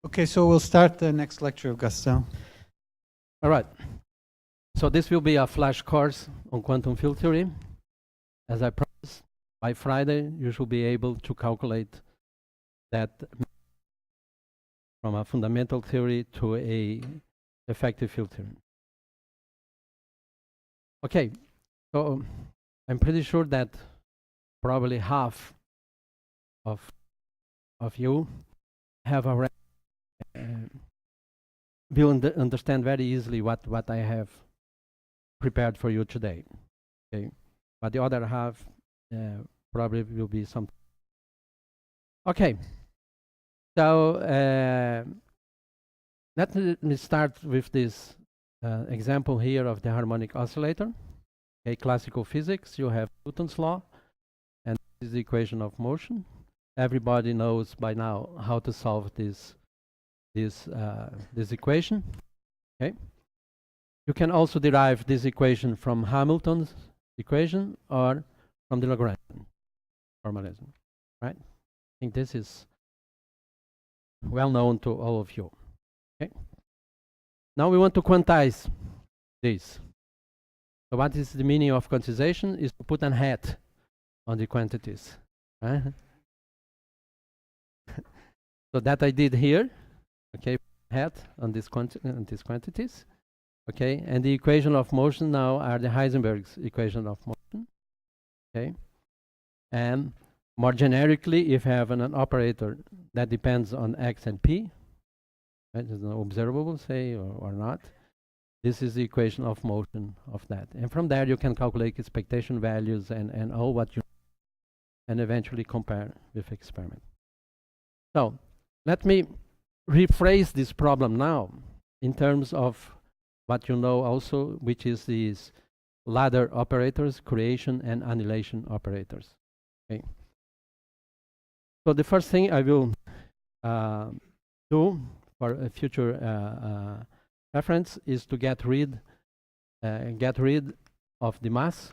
Okay, so we'll start the next lecture of Gastão. All right. So this will be a flash course on quantum field theory. As I promised, by Friday you should be able to calculate that from a fundamental theory to a effective field theory. Okay, so I'm pretty sure that probably half of you have already will understand very easily what I have prepared for you today. Okay, but the other half probably will be something. Okay, so let me start with this example here of the harmonic oscillator. Okay, classical physics, you have Newton's law, and this is the equation of motion. Everybody knows by now how to solve this equation. Okay, you can also derive this equation from Hamilton's equation or from the Lagrangian formalism, right? I think this is well known to all of you. Okay, now we want to quantize this. So what is the meaning of quantization? Is to put a hat on the quantities, right? So that I did here. Okay, hat on these quantities. Okay, and the equation of motion now are the Heisenberg's equation of motion. Okay, and more generically, if you have an operator that depends on x and p, right, is observable, say, or not, this is the equation of motion of that. And from there, you can calculate expectation values and all what you, and eventually compare with experiment. So let me rephrase this problem now in terms of what you know also, which is these ladder operators, creation and annihilation operators. Okay. So the first thing I will do for a future reference is to get rid of the mass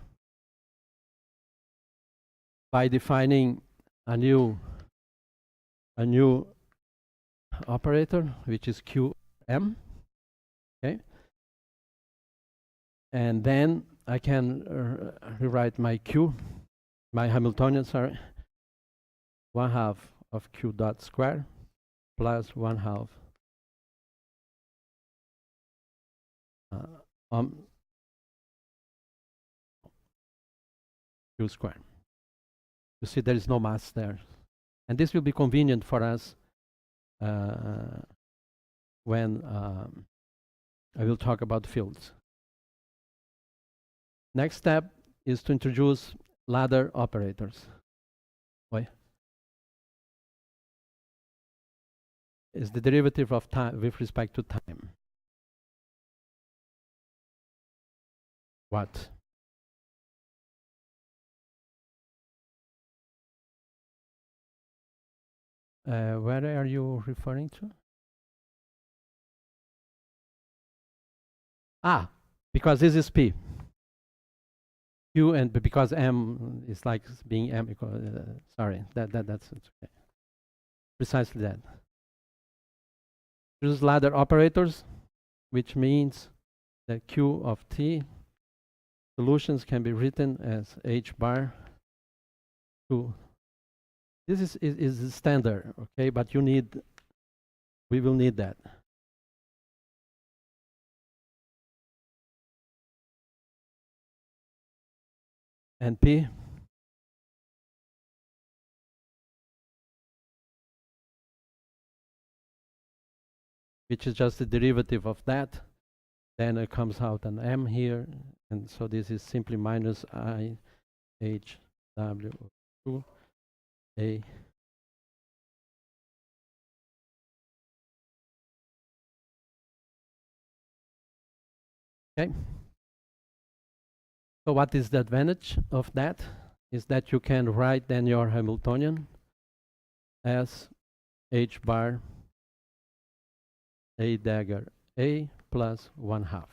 by defining a new operator, which is Qm. Okay, and then I can rewrite my Q, my Hamiltonian, sorry, 1/2 of Q dot square plus 1/2 Q square. You see there is no mass there, and this will be convenient for us when I will talk about fields. Next step is to introduce ladder operators. Why? Is the derivative of time with respect to time. What? Where are you referring to? Ah, because this is P. Q and because M is like being M equal. Sorry, that's okay. Precisely that. Use ladder operators, which means that Q of T solutions can be written as H bar 2. This is standard, okay, but we will need that. And P which is just the derivative of that, then it comes out an M here, and so this is simply minus I H W 2 A. Okay. So what is the advantage of that? Is that you can write then your Hamiltonian as H bar A dagger A plus 1/2.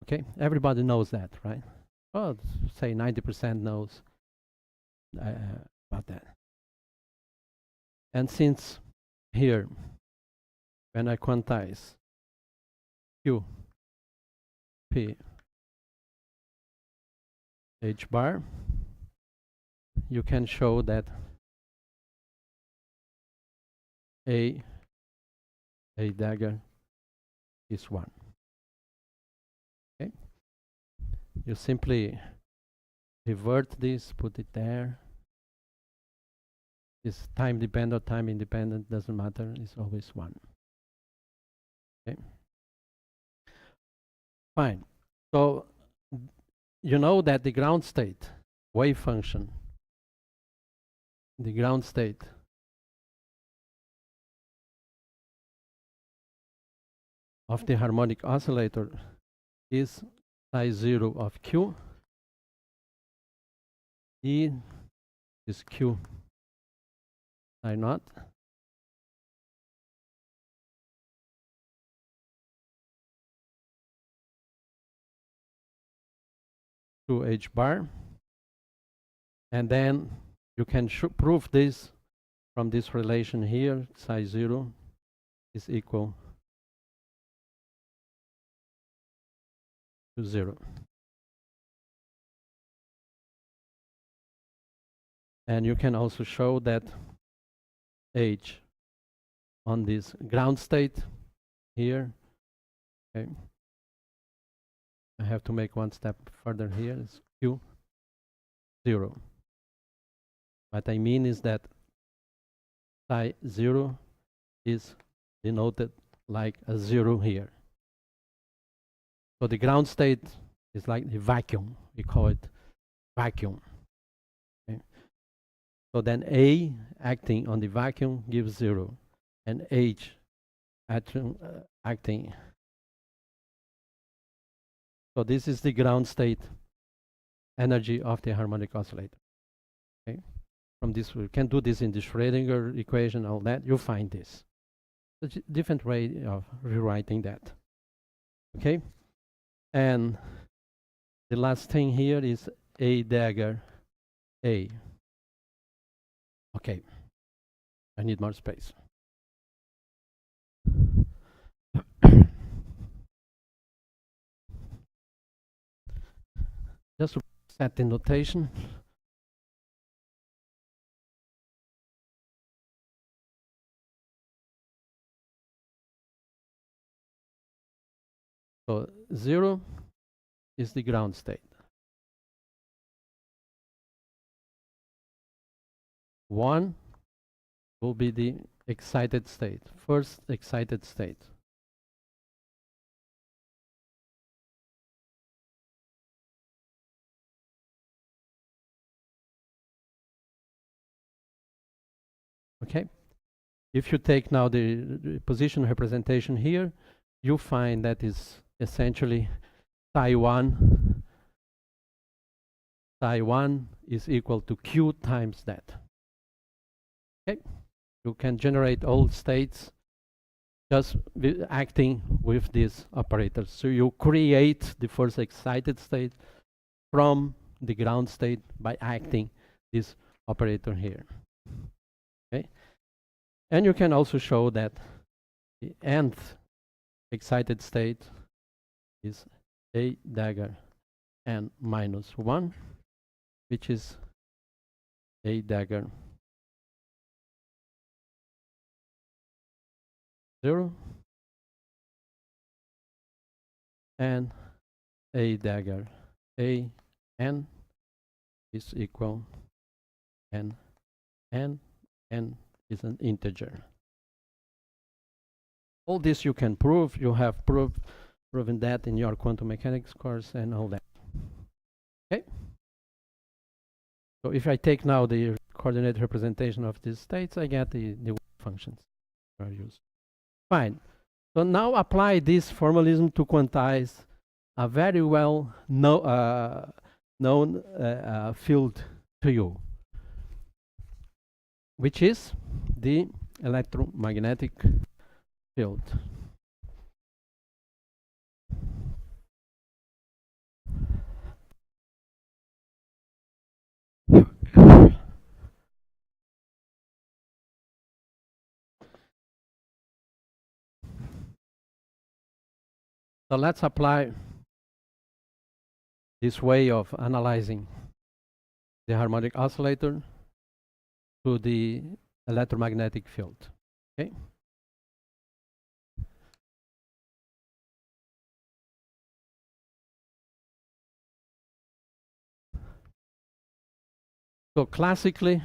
Okay, everybody knows that, right? Well, say 90% knows about that. And since here, when I quantize Q, P, H bar, you can show that A dagger is 1. Okay? You simply revert this, put it there. It's time dependent or time independent, doesn't matter, it's always 1. Okay? Fine. So you know that the ground state wave function, the ground state of the harmonic oscillator is psi 0 of Q. E is Q psi naught. To H bar. And then you can prove this from this relation here, psi 0 is equal to 0. And you can also show that H on this ground state here, okay, I have to make one step further here, is Q 0. What I mean is that psi 0 is denoted like a 0 here. So the ground state is like the vacuum, we call it vacuum. Okay. So then A acting on the vacuum gives 0, and H acting. So this is the ground state energy of the harmonic oscillator. Okay. From this, we can do this in the Schrödinger equation, all that, you'll find this. It's a different way of rewriting that. Okay? And the last thing here is A dagger A. Okay. I need more space. Just to set the notation. So 0 is the ground state. 1 will be the excited state, first excited state. Okay? If you take now the position representation here, you find that is essentially psi 1 is equal to Q times that. Okay? You can generate all states just acting with these operators. So you create the first excited state from the ground state by acting this operator here. Okay? And you can also show that the nth excited state is A dagger n minus 1, which is A dagger 0 and A dagger A n is equal n is an integer. All this you can prove. You have proven that in your quantum mechanics course and all that. Okay? So if I take now the coordinate representation of these states, I get the wave functions are used. Fine. So now apply this formalism to quantize a very well known field to you, which is the electromagnetic field. So let's apply this way of analyzing the harmonic oscillator to the electromagnetic field. Okay. So classically,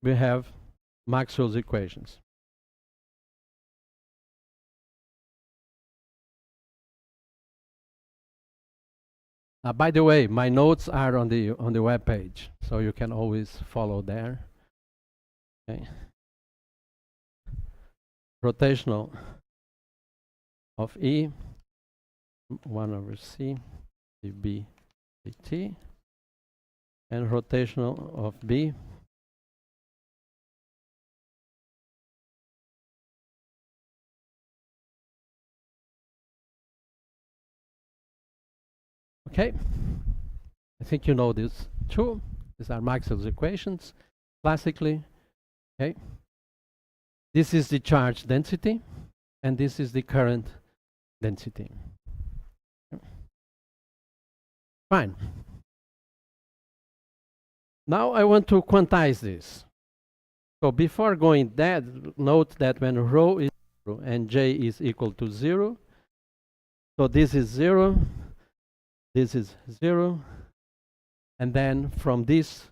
we have Maxwell's equations. By the way, my notes are on the web page, so you can always follow there. Okay. Rotational of E, 1 over C, dB dt, and rotational of B, okay. I think you know this too. These are Maxwell's equations, classically. Okay. This is the charge density, and this is the current density. Fine. Now I want to quantize this. So before going that, note that when rho is 0 and J is equal to 0, so this is 0, this is 0, and then from these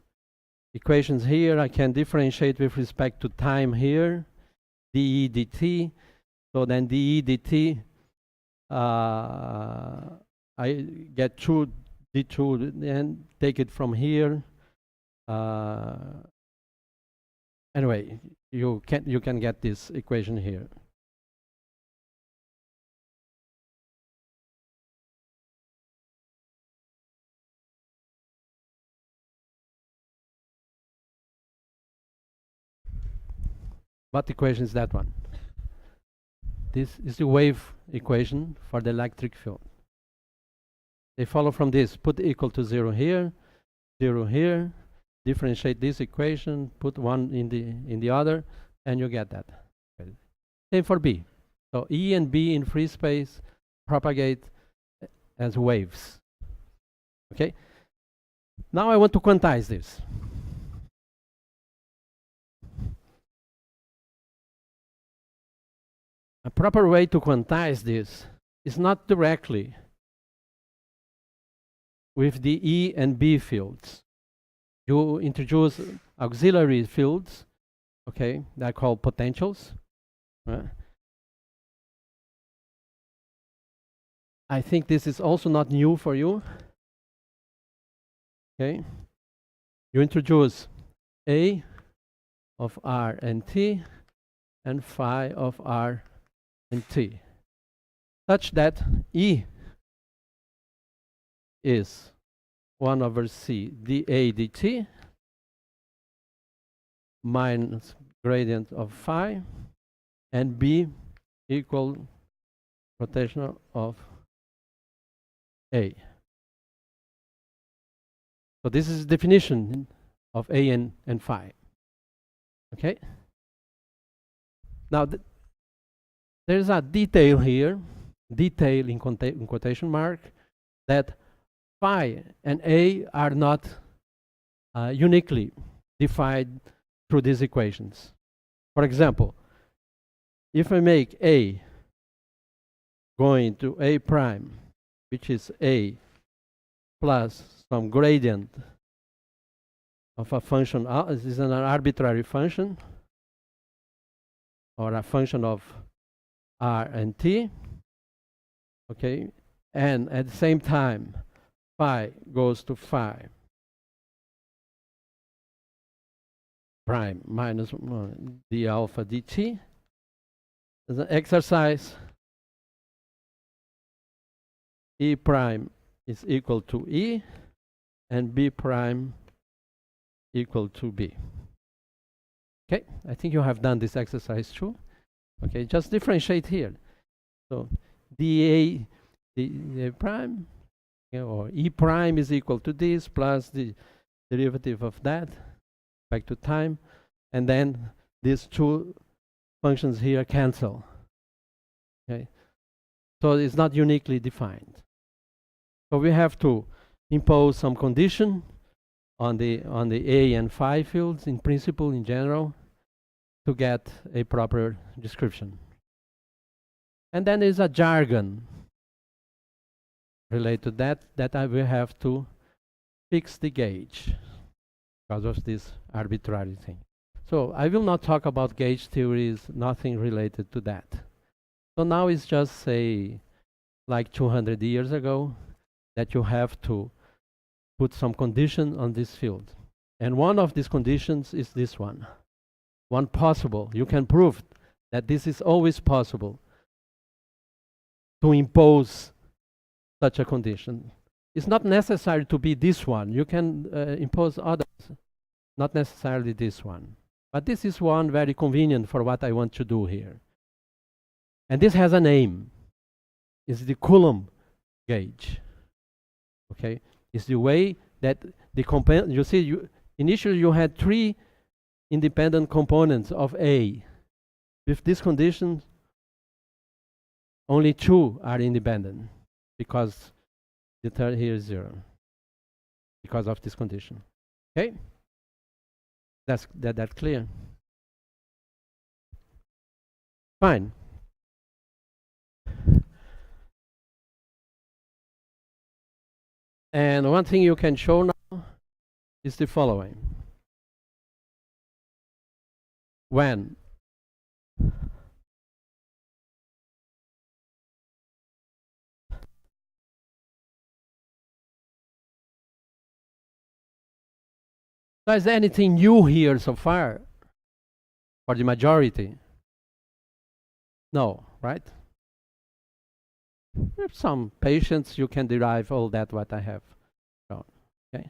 equations here, I can differentiate with respect to time here, dE dt. So then dE dt, I get 2 d2 and take it from here. Anyway, you can get this equation here. What equation is that one? This is the wave equation for the electric field. They follow from this. Put equal to 0 here, 0 here, differentiate this equation, put one in the other, and you get that. Same for B. So E and B in free space propagate as waves. Okay. Now I want to quantize this. A proper way to quantize this is not directly with the E and B fields. You introduce auxiliary fields, okay, that are called potentials. I think this is also not new for you. Okay, you introduce A of R and T and phi of R and T, such that E is 1 over C dA dt minus gradient of phi, and B equal rotational of A. So this is the definition of A and phi. Okay. Now there's a detail here, detail in quotation mark, that phi and A are not uniquely defined through these equations. For example, if I make A going to A prime, which is A plus some gradient of a function, this is an arbitrary function, or a function of R and T, okay, and at the same time phi goes to phi prime minus d alpha dt. As an exercise, E prime is equal to E and B prime equal to B. Okay, I think you have done this exercise too. Okay, just differentiate here. So dA prime, or E prime is equal to this plus the derivative of that back to time, and then these two functions here cancel. Okay, so it's not uniquely defined. So we have to impose some condition on the A and phi fields in principle, in general, to get a proper description. And then there's a jargon related to that I will have to fix the gauge because of this arbitrary thing. So I will not talk about gauge theories, nothing related to that. So now it's just, say, like 200 years ago, that you have to put some condition on this field. And one of these conditions is this one. One possible. You can prove that this is always possible to impose such a condition. It's not necessary to be this one. You can impose others, not necessarily this one. But this is one very convenient for what I want to do here. And this has a name. It's the Coulomb gauge. Okay? It's the way that the you see, initially you had 3 independent components of A. With this condition, only 2 are independent because the third here is 0 because of this condition. Okay? That's clear. Fine. And one thing you can show now is the following. When is there anything new here so far for the majority? No, right? With some patience, you can derive all that what I have shown. Okay.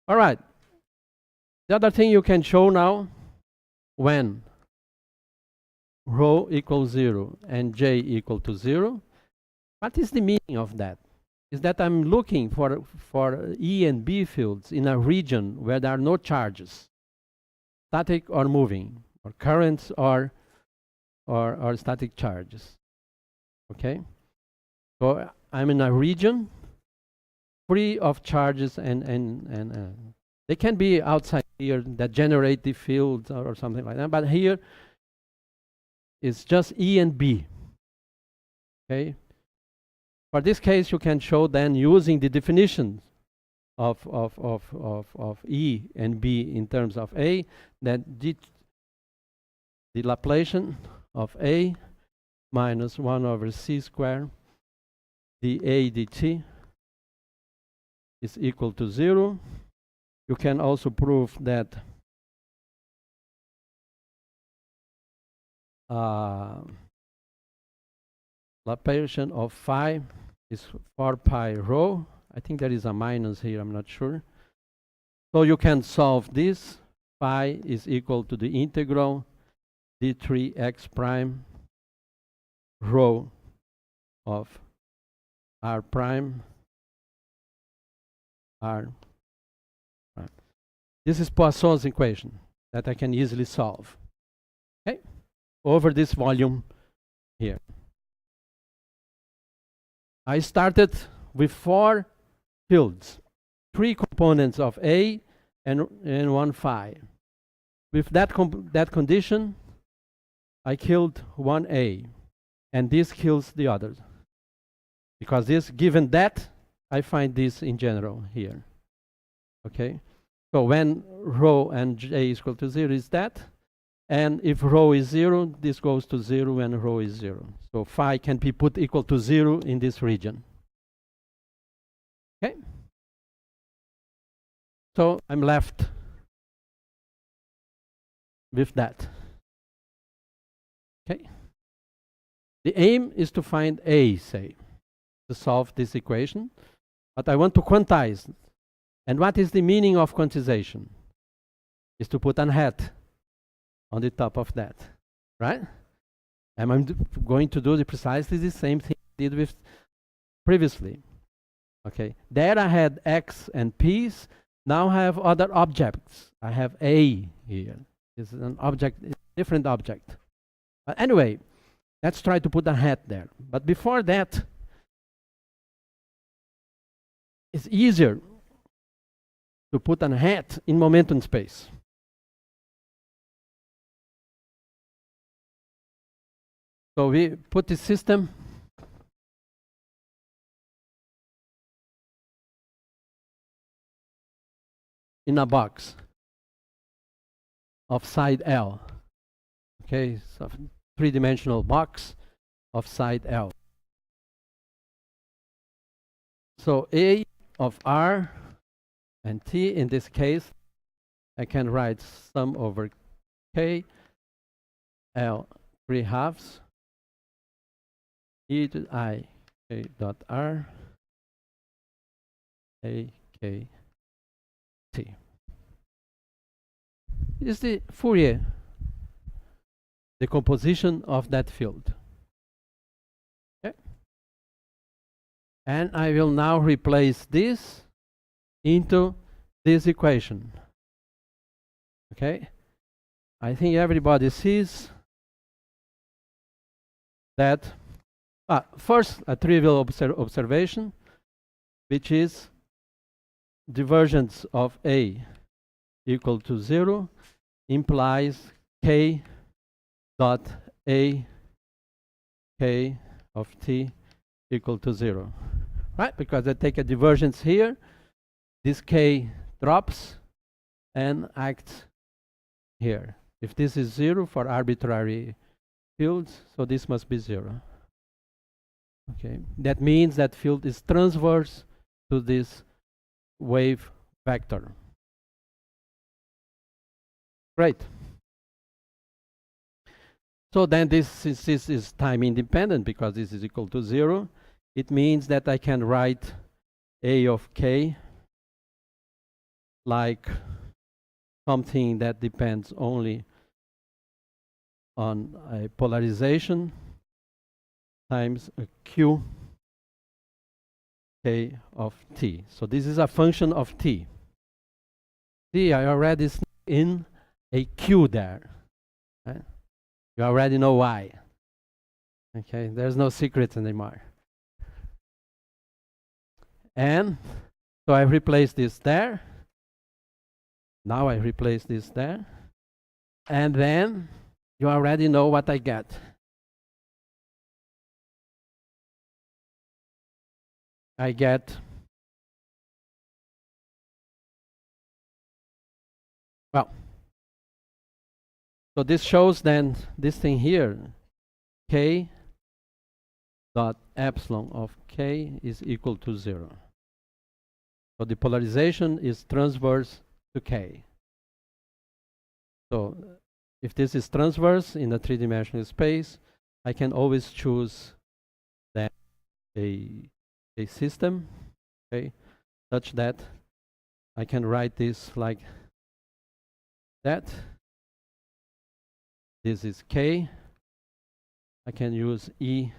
All right. The other thing you can show now, when rho equals 0 and j equal to 0, what is the meaning of that? Is that I'm looking for E and B fields in a region where there are no charges, static or moving, or currents or static charges. Okay? So I'm in a region free of charges and they can be outside here that generate the fields or something like that, but here it's just E and B. Okay? For this case, you can show then using the definitions of E and B in terms of A, that the Laplacian of A minus 1 over c squared dA dt is equal to 0. You can also prove that Laplacian of phi is 4 pi rho. I think there is a minus here, I'm not sure. So you can solve this. Phi is equal to the integral d3x prime rho of r prime r prime. This is Poisson's equation that I can easily solve. Okay? Over this volume here. I started with 4 fields, 3 components of A and 1 phi. With that condition, I killed 1A, and this kills the others. Because this, given that, I find this in general here. Okay? So when rho and j is equal to 0 is that, and if rho is 0, this goes to 0 and rho is 0. So phi can be put equal to 0 in this region. Okay? So I'm left with that. Okay? The aim is to find A, say, to solve this equation, but I want to quantize. And what is the meaning of quantization? Is to put an hat on the top of that, right? And I'm going to do precisely the same thing I did with previously. Okay, there I had X and P's. Now I have other objects. I have A here. This is an object different object. But anyway, let's try to put a hat there. But before that, it's easier to put a hat in momentum space. So we put the system in a box of side L. Okay, so three-dimensional box of side L. So A of R and T, in this case, I can write sum over K, L 3/2 e to I K dot R A K T. Is the Fourier decomposition of that field. Okay. And I will now replace this into this equation. Okay. I think everybody sees that. First, a trivial observation, which is divergence of A equal to 0 implies K dot A K of T equal to 0. Right? Because I take a divergence here, this K drops and acts here. If this is 0 for arbitrary fields, so this must be 0. Okay, that means that field is transverse to this wave vector. Great. So then since this is time independent because this is equal to 0, it means that I can write A of K like something that depends only on a polarization times a Q K of T. So this is a function of T. See, I already snuck in a Q there. Right? You already know why. Okay, there's no secrets anymore. And so I replace this there. Now I replace this there. And then you already know what I get. I get, well, so this shows then this thing here, K dot epsilon of K is equal to 0. So the polarization is transverse to K. So if this is transverse in a three-dimensional space, I can always choose that a system, okay, such that I can write this like that. This is K. I can use E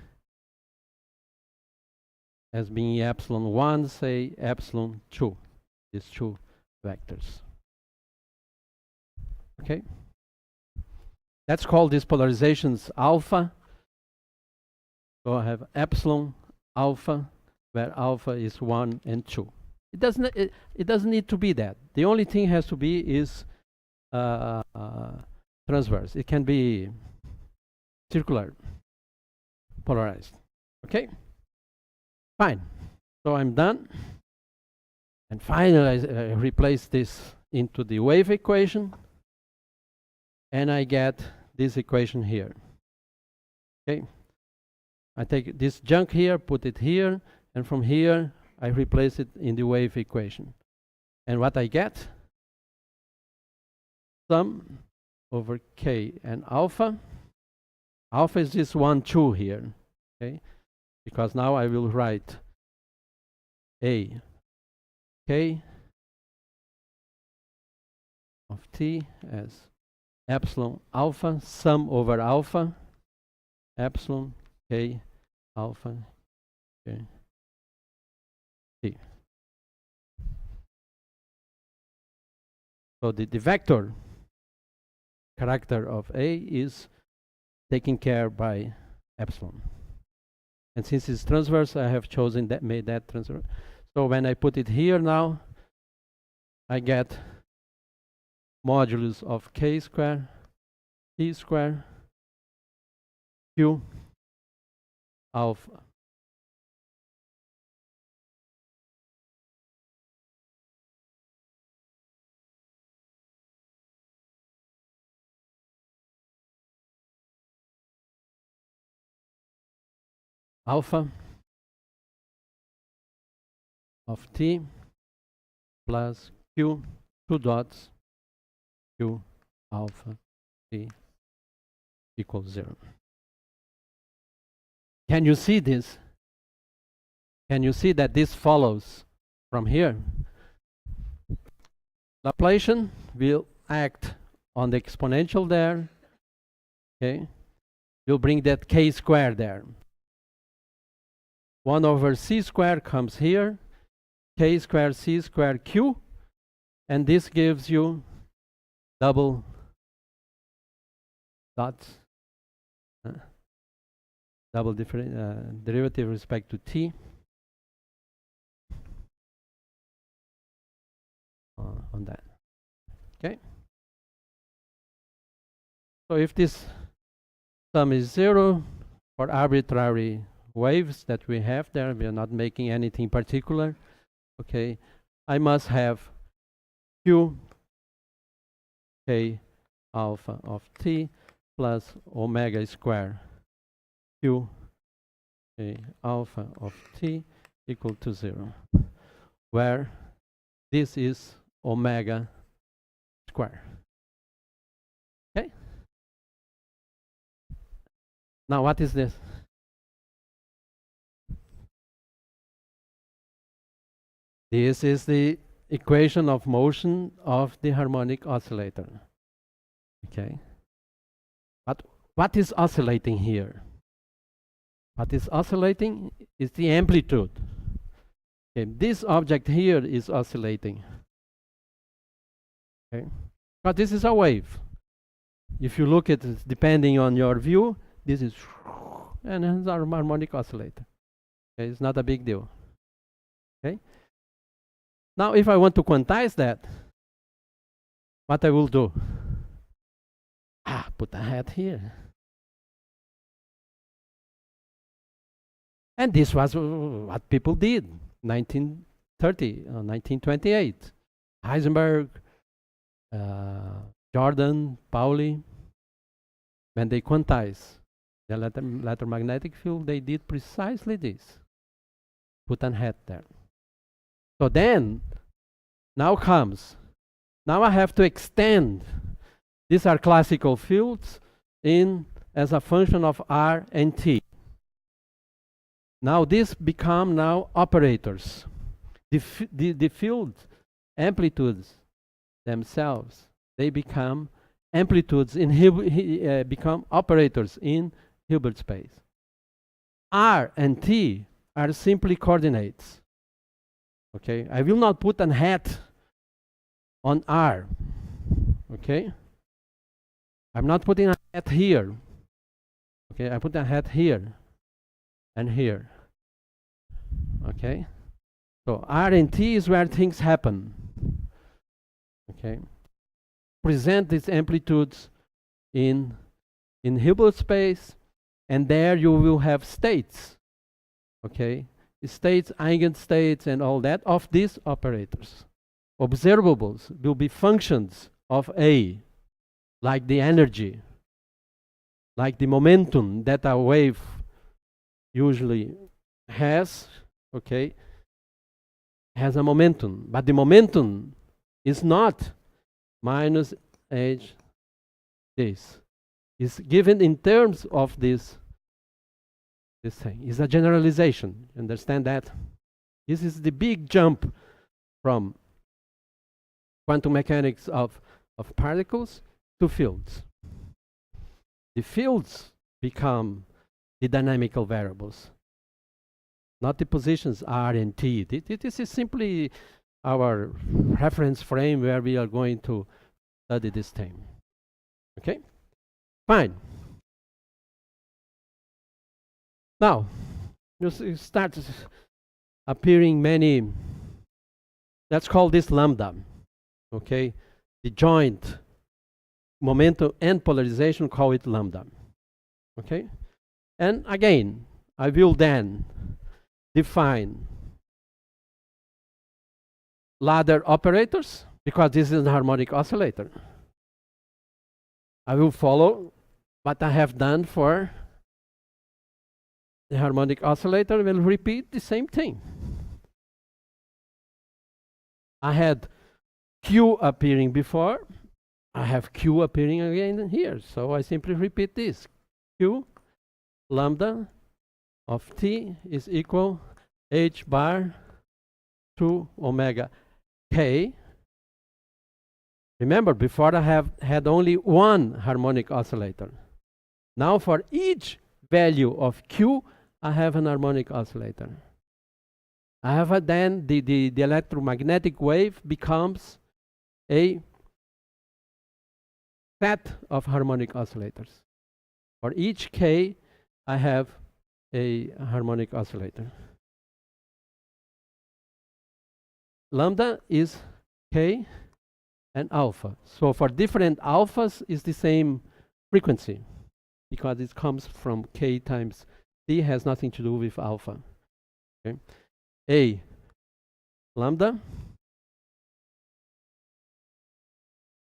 as being epsilon 1, say epsilon 2, these two vectors. Okay? Let's call these polarizations alpha. So I have epsilon alpha, where alpha is 1 and 2. It doesn't need to be that. The only thing has to be is transverse. It can be circular, polarized. Okay? Fine. So I'm done. And finally, I replace this into the wave equation. And I get this equation here. Okay? I take this junk here, put it here, and from here, I replace it in the wave equation. And what I get? Sum over K and alpha. Alpha is this 1, 2 here. Okay? Because now I will write A K of T as epsilon alpha, sum over alpha, epsilon K alpha K T. So the vector character of A is taken care by epsilon. And since it's transverse, I have chosen that, made that transverse. So when I put it here now, I get modulus of k square, t square, q alpha alpha of t plus q, two dots, q alpha t equals 0. Can you see this? Can you see that this follows from here? Laplacian will act on the exponential there, okay? You'll bring that k squared there. 1 over c squared comes here, k squared c squared q, and this gives you double dots, double derivative with respect to t on that. Okay. So if this sum is 0 for arbitrary waves that we have there, we are not making anything particular. Okay, I must have q k alpha of t plus omega square q k alpha of t equal to 0, where this is omega square. Okay. Now what is this? This is the equation of motion of the harmonic oscillator. Okay. But what is oscillating here? What is oscillating is the amplitude. Okay. This object here is oscillating. Okay. But this is a wave. If you look at it, depending on your view, this is, and it's our harmonic oscillator. Okay. It's not a big deal. Okay. Now, if I want to quantize that, what I will do? Put a hat here. And this was what people did, 1930, 1928. Heisenberg, Jordan, Pauli, when they quantize the electromagnetic field, they did precisely this. Put a hat there. So then, now I have to extend. These are classical fields as a function of r and t. Now these become now operators. The field amplitudes themselves, they become amplitudes become operators in Hilbert space. R and t are simply coordinates. Okay, I will not put a hat on R. Okay, I'm not putting a hat here. Okay, I put a hat here and here. Okay, so R and T is where things happen. Okay, present these amplitudes in Hilbert space, and there you will have states. Okay. States, eigenstates, and all that of these operators. Observables will be functions of A, like the energy, like the momentum that a wave usually has, okay, has a momentum. But the momentum is not minus h this. It's given in terms of this thing. Is a generalization. Understand that? This is the big jump from quantum mechanics of particles to fields. The fields become the dynamical variables, not the positions r and t. This is simply our reference frame where we are going to study this thing. Okay? Fine. Now, you start appearing many, let's call this lambda, okay? The joint momentum and polarization, call it lambda, okay? And again, I will then define ladder operators, because this is a harmonic oscillator. I will follow what I have done for the harmonic oscillator, will repeat the same thing. I had Q appearing before, I have Q appearing again here, so I simply repeat this. Q lambda of T is equal H bar to omega K. Remember, before I have had only one harmonic oscillator. Now for each value of Q, I have an harmonic oscillator. I have then the electromagnetic wave becomes a set of harmonic oscillators. For each K, I have a harmonic oscillator. Lambda is K and alpha. So for different alphas is the same frequency, because it comes from K times T, has nothing to do with alpha. Okay. A lambda.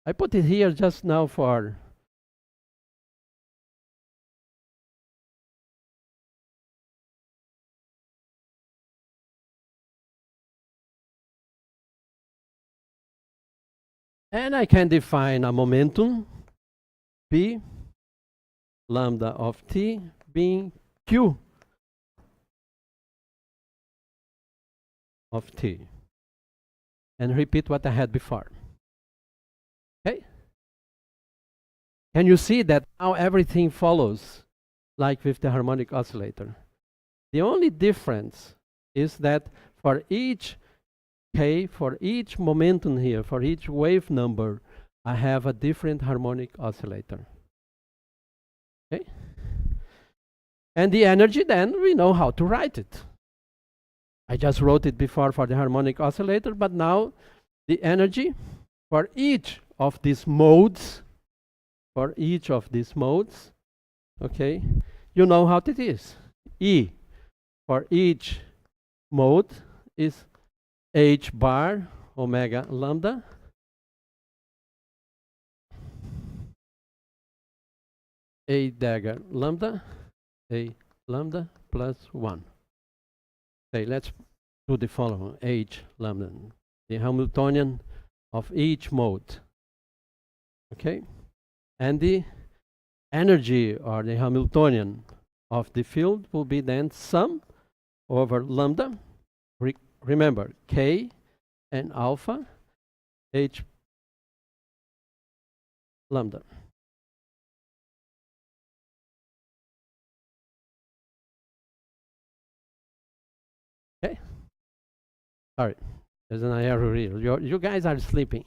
I put it here just now for and I can define a momentum P lambda of T being Q of T, and repeat what I had before. Okay? Can you see that now everything follows like with the harmonic oscillator? The only difference is that for each K, for each momentum here, for each wave number, I have a different harmonic oscillator. Okay? And the energy, then we know how to write it. I just wrote it before for the harmonic oscillator, but now the energy for each of these modes, okay, you know how it is. E for each mode is H bar omega lambda A dagger lambda, A lambda plus 1. Okay, let's do the following. H lambda, the Hamiltonian of each mode. Okay, and the energy or the Hamiltonian of the field will be then sum over lambda. Remember, K and alpha, H lambda. Okay? Sorry, there's an error here. You guys are sleeping.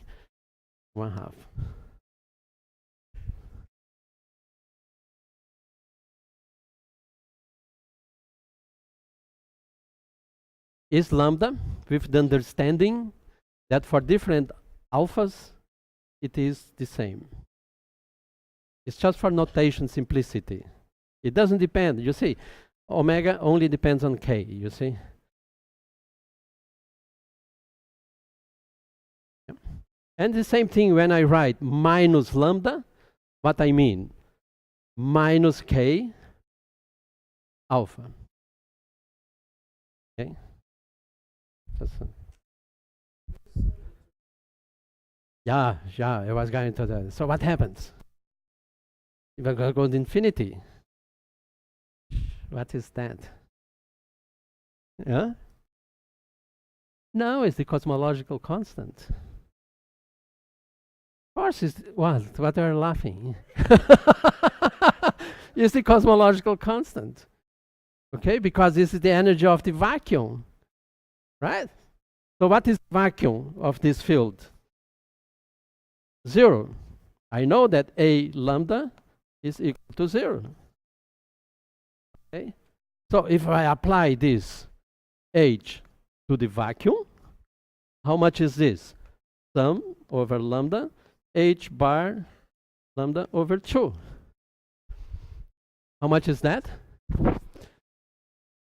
1/2. Is lambda with the understanding that for different alphas it is the same. It's just for notation simplicity. It doesn't depend. You see, omega only depends on K, you see. Yep. And the same thing when I write minus lambda, what I mean? Minus K alpha. Okay? Yeah, I was going to that. So what happens? If I go to infinity, what is that? Yeah? No, it's the cosmological constant. Of course, it's what are you laughing? It's the cosmological constant. Okay, because this is the energy of the vacuum. Right? So what is the vacuum of this field? 0. I know that A lambda is equal to 0. Okay? So if I apply this H to the vacuum, how much is this? Sum over lambda, H bar lambda over 2. How much is that?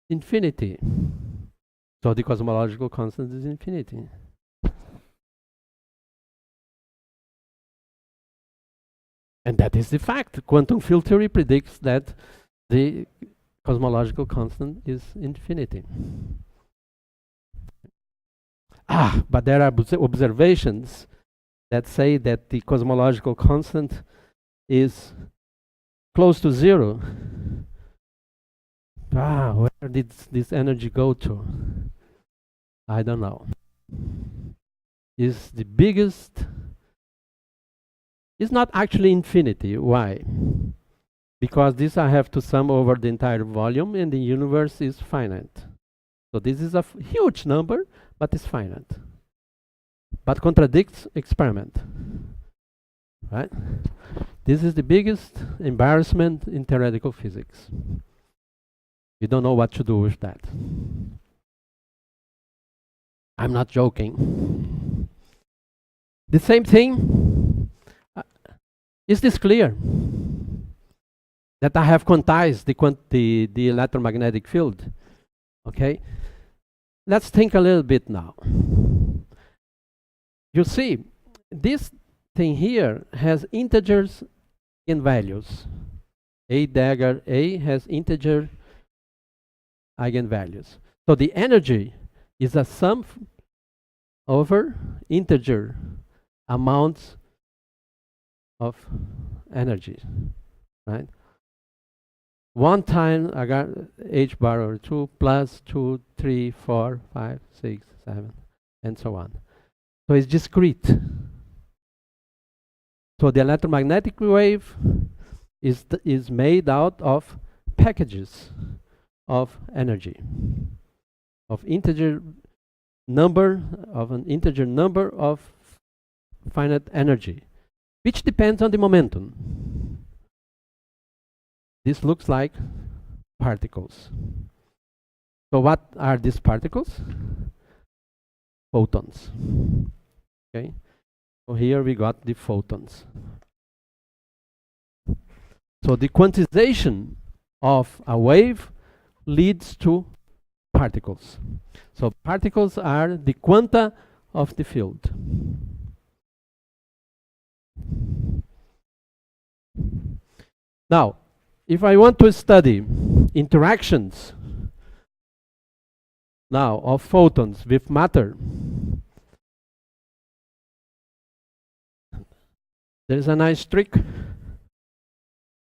Infinity. So the cosmological constant is infinity. And that is the fact. Quantum field theory predicts that the cosmological constant is infinity. But there are observations that say that the cosmological constant is close to 0. Where did this energy go to? I don't know. Is the biggest. It's not actually infinity. Why? Because this I have to sum over the entire volume, and the universe is finite. So this is a huge number, but it's finite. But contradicts experiment. Right? This is the biggest embarrassment in theoretical physics. You don't know what to do with that. I'm not joking. The same thing. Is this clear? That I have quantized the electromagnetic field. Okay? Let's think a little bit now. You see, this thing here has integers in values. A dagger A has integer eigenvalues. So the energy is a sum over integer amounts of energy, right? 1 time I got h bar over 2 plus 2, 3, 4, 5, 6, 7, and so on. So it's discrete. So the electromagnetic wave is made out of packages of energy, of an integer number of finite energy, which depends on the momentum. This looks like particles. So what are these particles? Photons. Okay. So here we got the photons. So the quantization of a wave leads to particles. So particles are the quanta of the field. Now, if I want to study interactions now of photons with matter, there is a nice trick to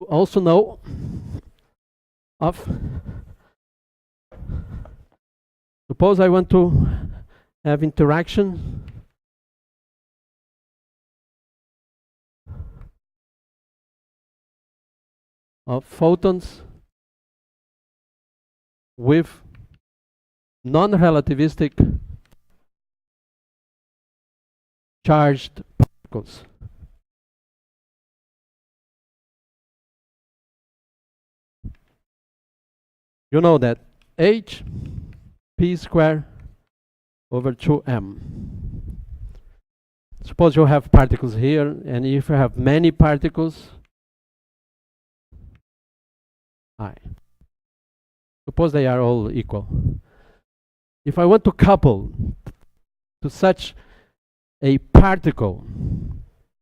also know of. Suppose I want to have interaction of photons with non-relativistic charged particles. You know that H P square over 2m. Suppose you have particles here, and if you have many particles, I. Suppose they are all equal. If I want to couple to such a particle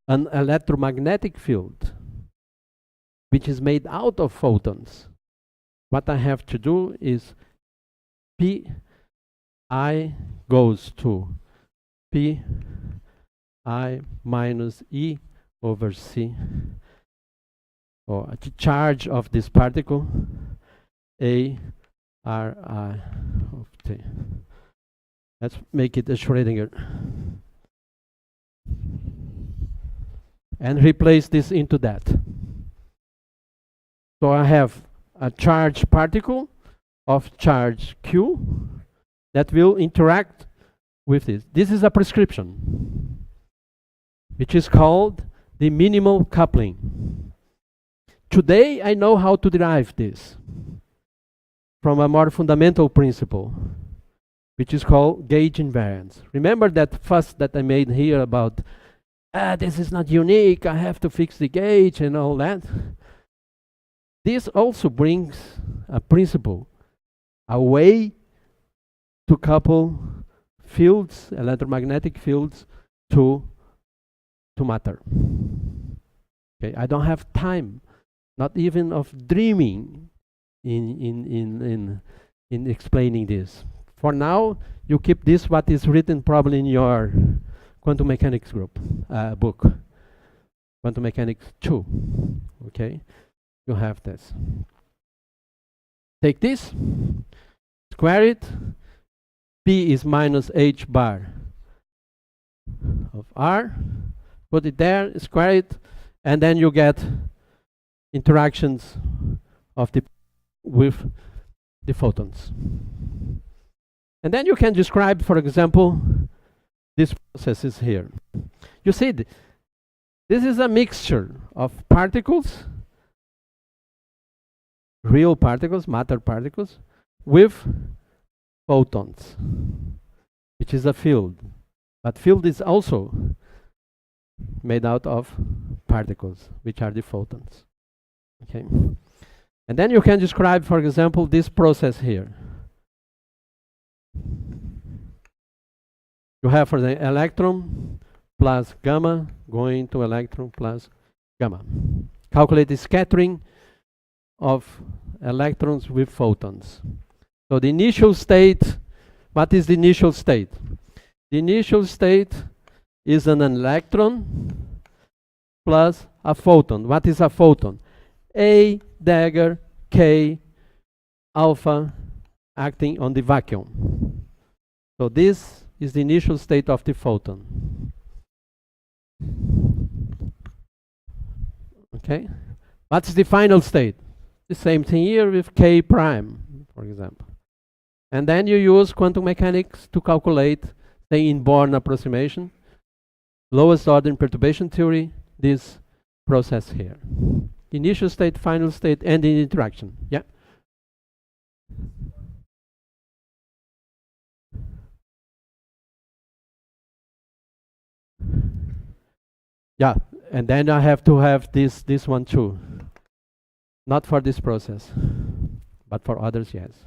an electromagnetic field which is made out of photons, what I have to do is Pi goes to Pi minus E over C, or the charge of this particle, A R I of T. Let's make it a Schrödinger. And replace this into that. So I have a charged particle of charge Q that will interact with this. This is a prescription, which is called the minimal coupling. Today, I know how to derive this from a more fundamental principle, which is called gauge invariance. Remember that fuss that I made here about, this is not unique, I have to fix the gauge and all that. This also brings a principle, a way to couple fields, electromagnetic fields, to matter. Okay, I don't have time, not even of dreaming in explaining this. For now, you keep this, what is written probably in your quantum mechanics group book, quantum mechanics 2. Okay, you have this. Take this, square it. P is minus h bar of r. Put it there, square it, and then you get interactions of with the photons. And then you can describe, for example, these processes here. You see, this is a mixture of particles, real particles, matter particles, with photons, which is a field. But field is also made out of particles, which are the photons. Okay. And then you can describe, for example, this process here. You have for the electron plus gamma going to electron plus gamma. Calculate the scattering of electrons with photons. So the initial state, what is the initial state? The initial state is an electron plus a photon. What is a photon? A dagger K alpha acting on the vacuum. So this is the initial state of the photon. Okay? What's the final state? The same thing here with K prime, for example. And then you use quantum mechanics to calculate the inborn approximation, lowest order perturbation theory, this process here. Initial state, final state, and the interaction. Yeah. Yeah, and then I have to have this one too. Not for this process, but for others, yes.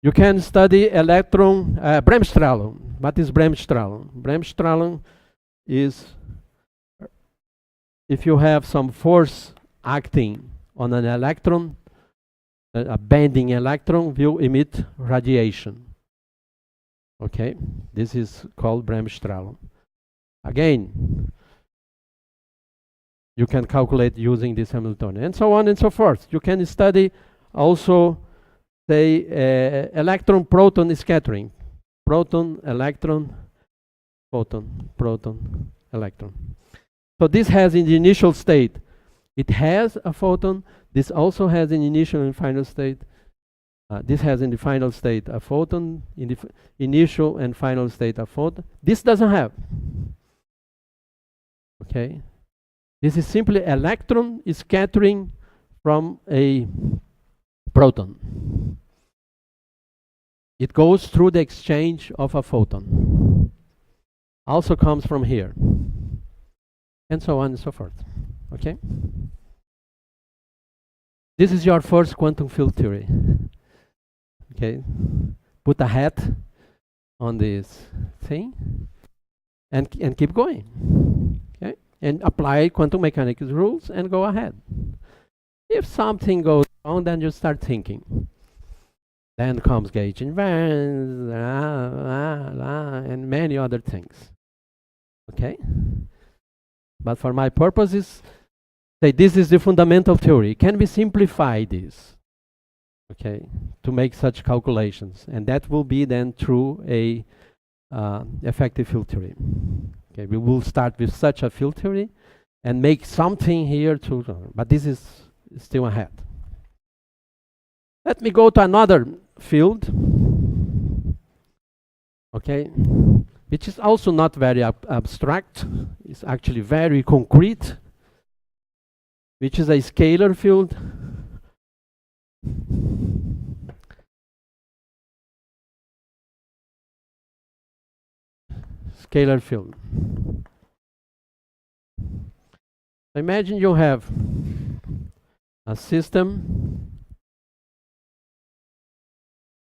You can study electron, Bremsstrahlung. What is Bremsstrahlung? Bremsstrahlung is if you have some force acting on an electron, a bending electron will emit radiation. Okay, this is called Bremsstrahlung. Again, you can calculate using this Hamiltonian, and so on and so forth. You can study also, say, electron-proton scattering. Proton, electron, photon, proton, electron. So this has in the initial state, it has a photon. This also has an initial and final state. This has in the final state a photon, in the initial and final state a photon. This doesn't have. Okay, this is simply electron scattering from a proton. It goes through the exchange of a photon. Also comes from here. And so on and so forth. Okay? This is your first quantum field theory. Okay? Put a hat on this thing and keep going. Okay? And apply quantum mechanics rules and go ahead. If something goes wrong, then you start thinking. Then comes gauge invariance, and many other things. Okay? But for my purposes, say this is the fundamental theory. Can we simplify this? Okay, to make such calculations, and that will be then through a effective field theory. Okay, we will start with such a field theory and make something here to, but this is still ahead. Let me go to another field. Okay, which is also not very abstract. It's actually very concrete, which is a scalar field. Scalar field. Imagine you have a system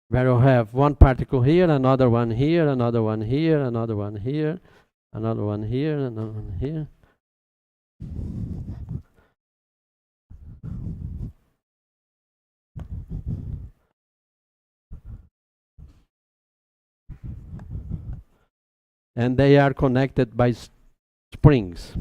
where you have one particle here, another one here, another one here, another one here, another one here, another one here. And they are connected by springs.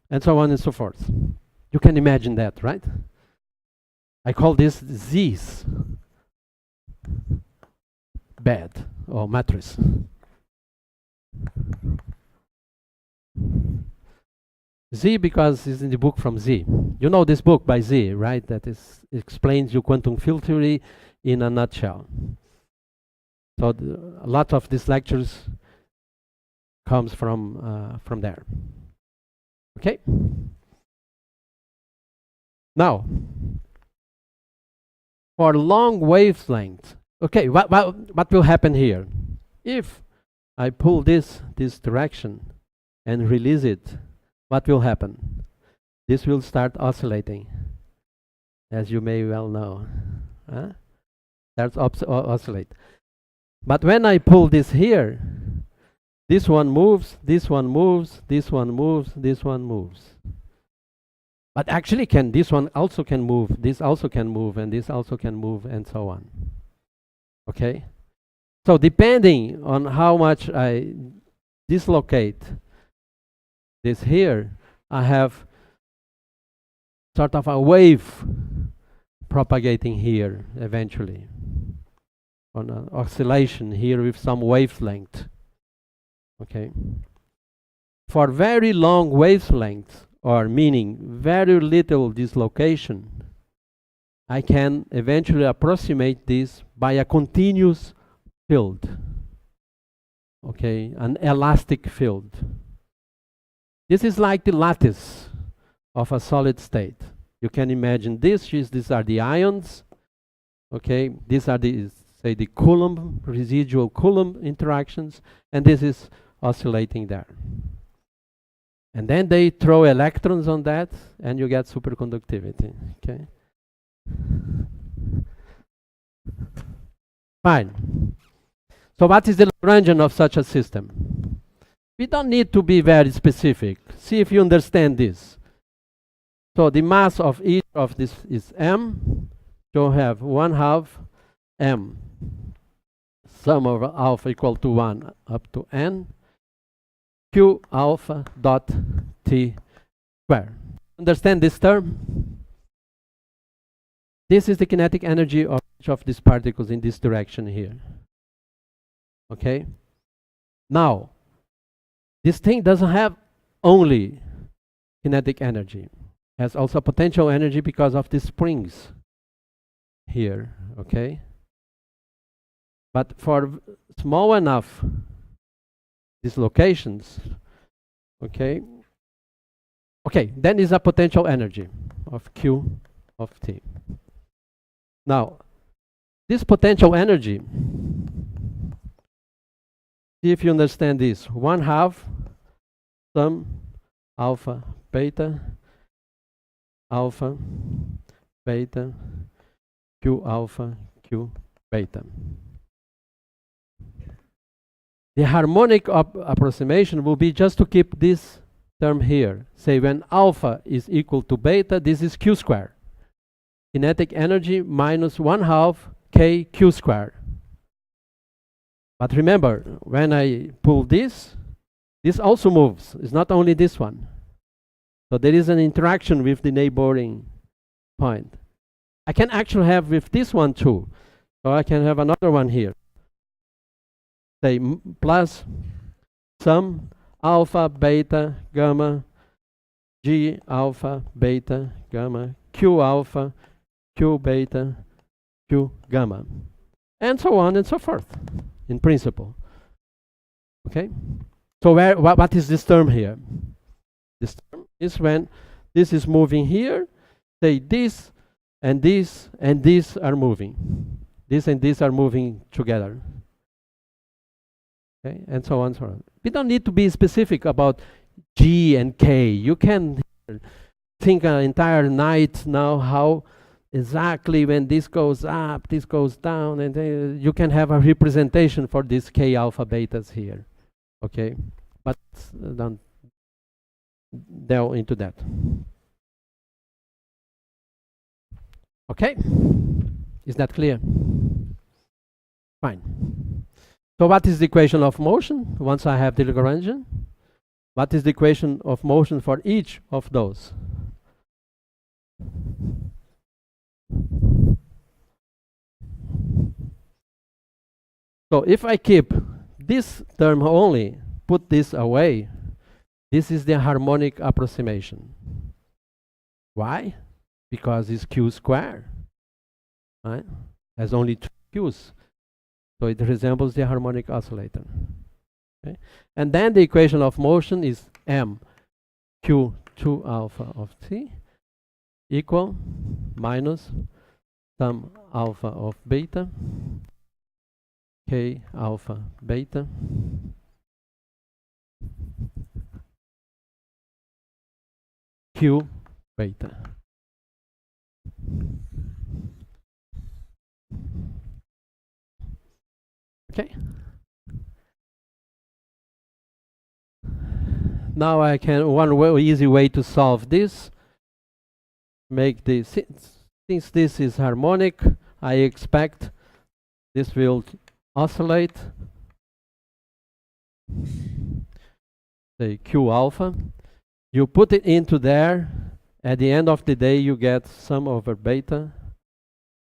And so on and so forth. You can imagine that, right? I call this Z's bed or matrix. Z because it's in the book from Z. You know this book by Z, right? That explains you quantum field theory in a nutshell. So a lot of these lectures comes from there. Okay. Now, for long wavelength, okay, what will happen here? If I pull this direction and release it, what will happen? This will start oscillating, as you may well know. Starts oscillate. But when I pull this here, this one moves, this one moves, this one moves, this one moves. But actually this one also can move, this also can move, and this also can move, and so on. Okay? So depending on how much I dislocate this here, I have sort of a wave propagating here eventually. On an oscillation here with some wavelength. Okay. For very long wavelengths, or meaning very little dislocation, I can eventually approximate this by a continuous field. Okay, an elastic field. This is like the lattice of a solid state. You can imagine this. These are the ions. Okay, these are the, say, the Coulomb, residual Coulomb interactions, and this is oscillating there. And then they throw electrons on that, and you get superconductivity. Okay. Fine. So what is the Lagrangian of such a system? We don't need to be very specific. See if you understand this. So the mass of each of this is m. So you have 1/2 m. Sum over alpha equal to 1 up to n. Q alpha dot t square. Understand this term? This is the kinetic energy of each of these particles in this direction here. Okay? Now, this thing doesn't have only kinetic energy. It has also potential energy because of the springs here. Okay? But for small enough dislocations, okay, then is a potential energy of Q of T. Now, this potential energy, see if you understand this, 1/2 sum alpha beta Q alpha Q beta. The harmonic approximation will be just to keep this term here. Say when alpha is equal to beta, this is Q square. Kinetic energy minus 1/2 K Q square. But remember, when I pull this also moves. It's not only this one. So there is an interaction with the neighboring point. I can actually have with this one too. So I can have another one here. say plus some alpha, beta, gamma, G alpha, beta, gamma, Q alpha, Q beta, Q gamma, and so on and so forth, in principle. Okay? So what is this term here? This term is when this is moving here, say this and this and this are moving. This and this are moving together. Okay? And so on and so on. We don't need to be specific about G and K. You can think an entire night now how exactly when this goes up, this goes down, and you can have a representation for these K alpha betas here. Okay? But don't delve into that. Okay? Is that clear? Fine. So what is the equation of motion once I have the Lagrangian? What is the equation of motion for each of those? So if I keep this term only, put this away, this is the harmonic approximation. Why? Because it's Q squared, right? Has only two Q's. So it resembles the harmonic oscillator. Okay? And then the equation of motion is m q2 alpha of t equal minus some alpha of beta k alpha beta q beta. Okay. Now I can, easy way to solve this, make this, since this is harmonic, I expect this will oscillate, say Q alpha. You put it into there, at the end of the day you get sum over beta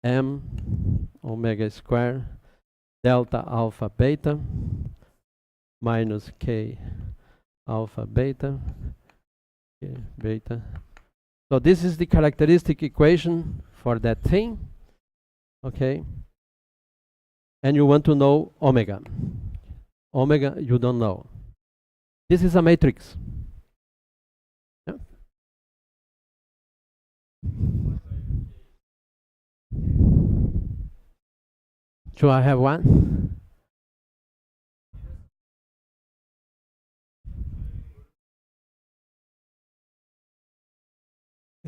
m omega square delta alpha beta minus k alpha beta k beta. So this is the characteristic equation for that thing. Okay, and you want to know omega. Omega you don't know. This is a matrix. Yeah? Should I have one?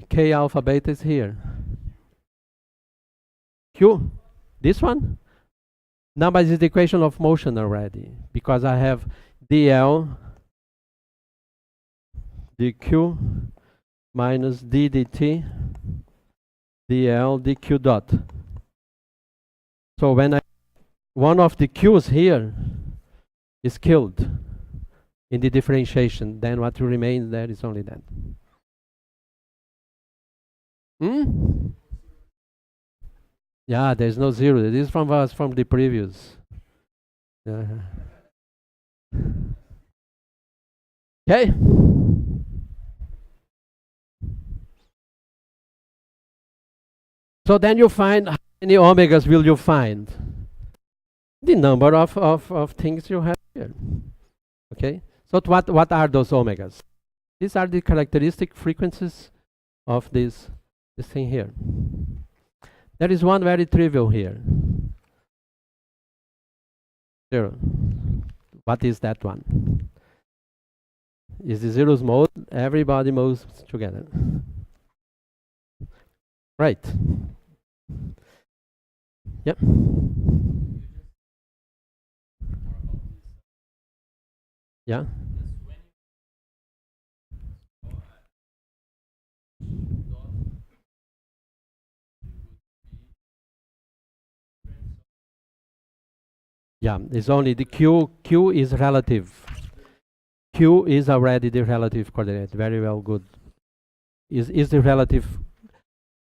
K alpha beta is here. Q, this one? Now this is the equation of motion already, because I have dl dq minus d dt dl dq dot. So when one of the q's here is killed in the differentiation, then what remains there is only that. Yeah, there's no zero. This is from us, from the previous. Okay. So then you find, how many omegas will you find? The number of things you have here. Okay. So what are those omegas? These are the characteristic frequencies of this thing here. There is one very trivial here. 0. What is that one? Is the zeros mode? Everybody moves together. Right. Yep. Yeah. Yeah, it's only the Q is relative. Q is already the relative coordinate. Very well, good. Is the relative,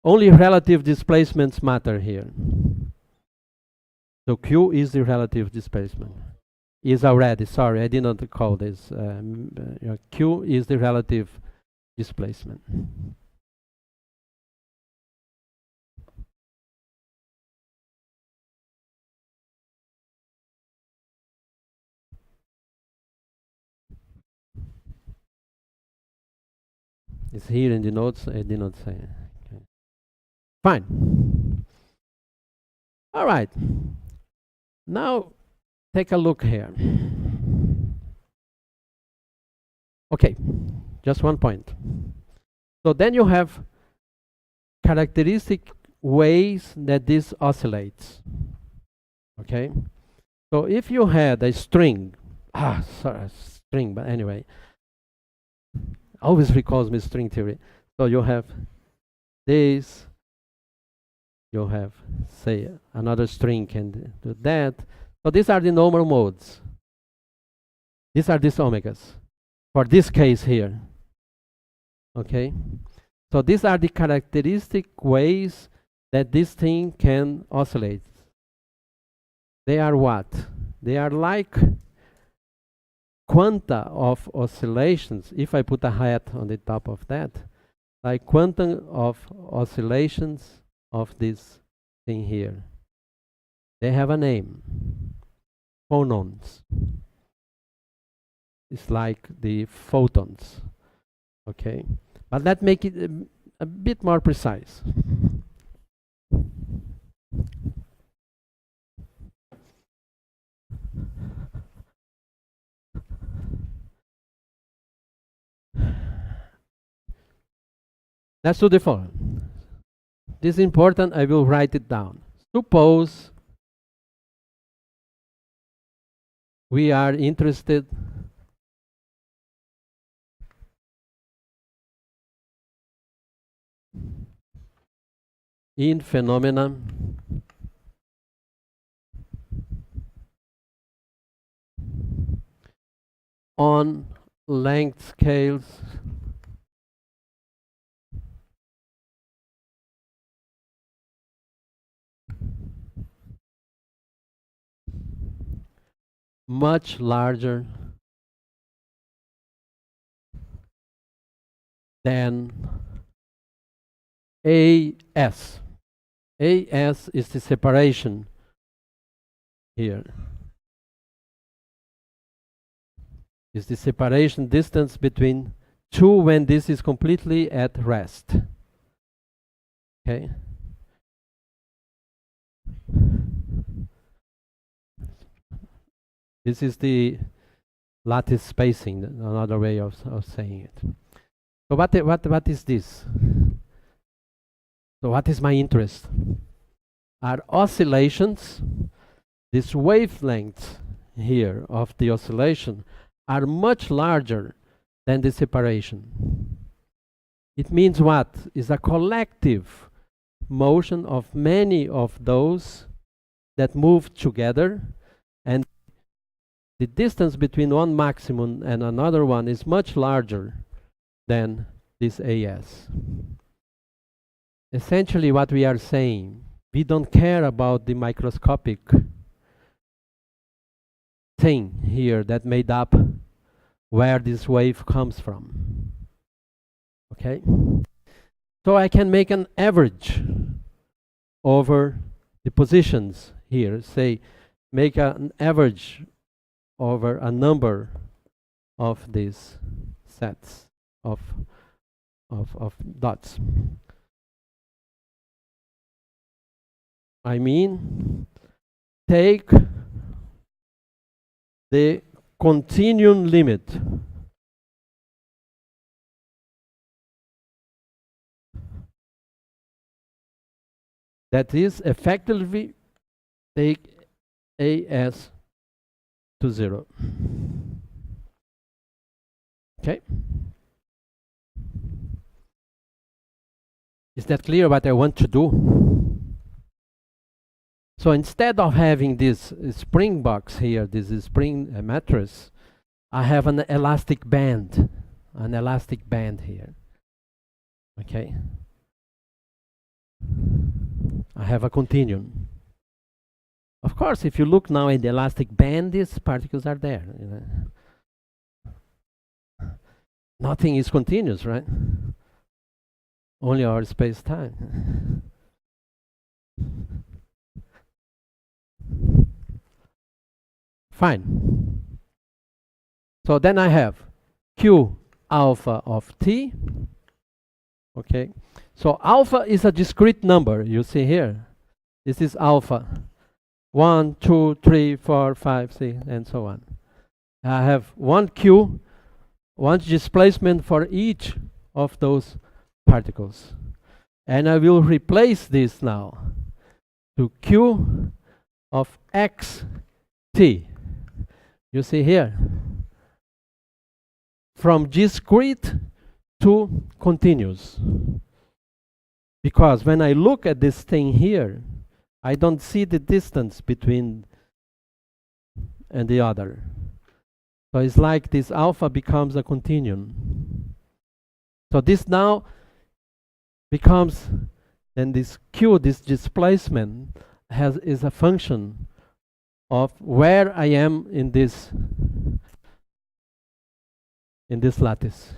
only relative displacements matter here. So Q is the relative displacement. is already, sorry, I did not call this. Q is the relative displacement. It's here in the notes, I did not say. Okay. Fine. All right. Now, take a look here. Okay, just one point. So then you have characteristic ways that this oscillates. Okay? So if you had a string, sorry, string, but anyway, always recalls me string theory. So you have this, you have, say, another string can do that. So these are the normal modes. These are these omegas for this case here. Okay? So these are the characteristic ways that this thing can oscillate. They are what? They are like quanta of oscillations, if I put a hat on the top of that, like quantum of oscillations of this thing here. They have a name, phonons. It's like the photons, okay? But let's make it a bit more precise. Let's do the following. This is important, I will write it down. Suppose we are interested in phenomena on length scales much larger than AS. AS is the separation here. Is the separation distance between two when this is completely at rest. Okay? This is the lattice spacing, another way of saying it. So what is this? So what is my interest? Are oscillations, this wavelength here of the oscillation are much larger than the separation. It means what? Is a collective motion of many of those that move together, and the distance between one maximum and another one is much larger than this AS. Essentially what we are saying, we don't care about the microscopic thing here that made up where this wave comes from. Okay? So I can make an average over the positions here. Say, make an average over a number of these sets of dots. I mean, take the continuum limit that is effectively take AS to 0. Okay? Is that clear what I want to do? So instead of having this spring box here, this is spring mattress, I have an elastic band here. Okay? I have a continuum Of course, if you look now in the elastic band, these particles are there. You know. Nothing is continuous, right? Only our space-time. Fine. So then I have Q alpha of T. Okay. So alpha is a discrete number, you see here. This is alpha. 1, 2, 3, 4, 5, 6, and so on. I have one Q, one displacement for each of those particles. And I will replace this now to Q of X T. You see here. From discrete to continuous. Because when I look at this thing here, I don't see the distance between and the other. So it's like this alpha becomes a continuum. So this now becomes, then this Q, this displacement, is a function of where I am in this lattice.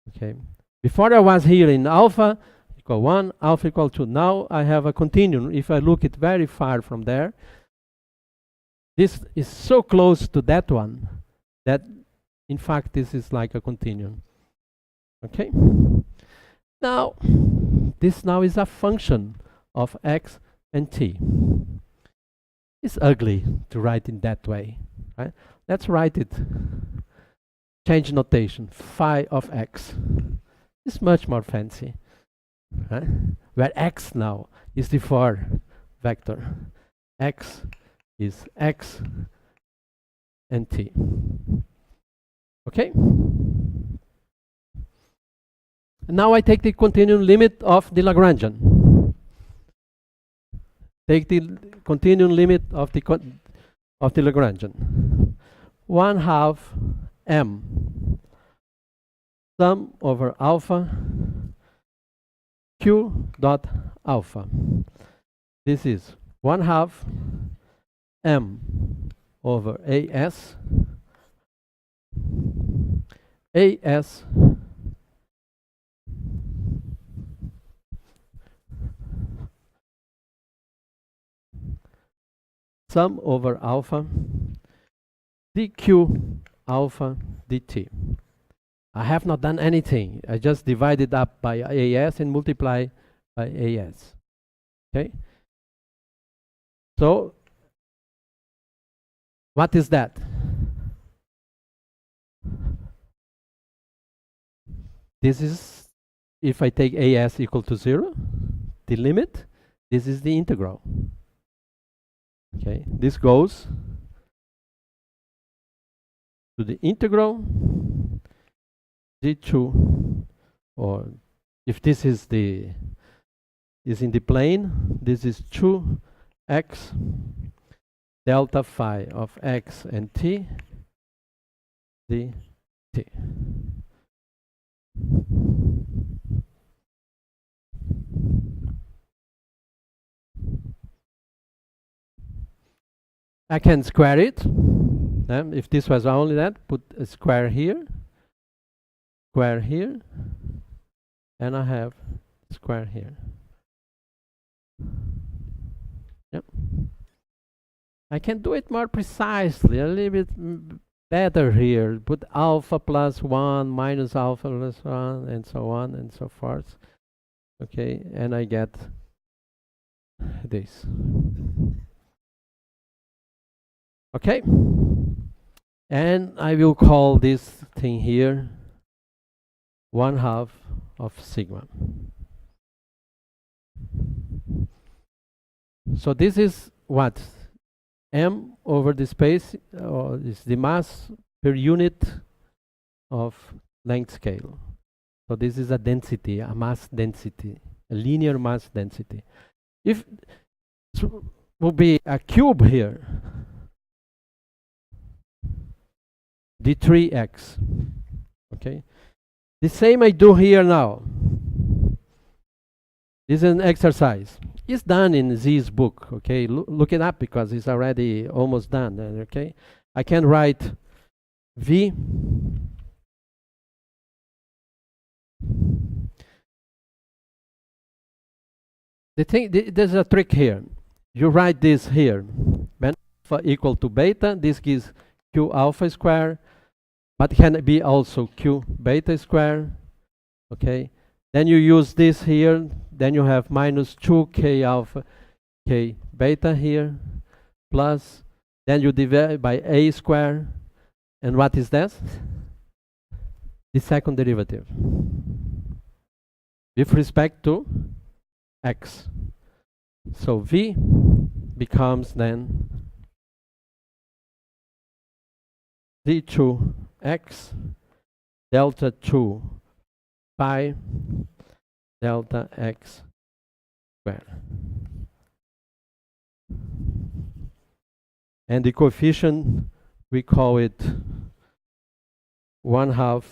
Okay. Before I was here in alpha equal 1, alpha equal 2. Now I have a continuum. If I look it very far from there, this is so close to that one that in fact this is like a continuum. Okay. Now this now is a function of X and T. It's ugly to write in that way, right? Let's write it. Change notation, phi of X. It's much more fancy, right? Where X now is the 4 vector. X is X and T. Okay? Now I take the continuum limit of the Lagrangian. Take the continuum limit of the Lagrangian. 1/2 m sum over alpha q dot alpha. This is 1/2 m over as sum over alpha dq alpha dt. I have not done anything. I just divided up by as and multiply by as. Okay? So, what is that? This is, if I take as equal to 0, the limit, this is the integral. Okay, this goes to the integral d2, or if this is in the plane, this is 2x delta phi of x and t dt. I can square it. If this was only that, put a square here, and I have square here. Yep. I can do it more precisely, a little bit better here. Put alpha plus 1 minus alpha plus 1, and so on and so forth. Okay, and I get this. Okay, and I will call this thing here 1/2 of sigma. So this is what? M over the space, or is the mass per unit of length scale. So this is a density, a mass density, a linear mass density. If it would be a cube here, d3x. Okay, the same I do here now. This is an exercise. It's done in Z's book, okay? Look it up because it's already almost done, okay? I can write V there's a trick here. You write this here. When alpha equal to beta, this gives Q alpha square, but it can be also Q beta square, okay? Then you use this here, then you have minus 2K alpha K beta here, plus, then you divide by A square, and what is that? The second derivative with respect to X. So V becomes then Z2X delta 2 pi delta X squared. And the coefficient, we call it 1/2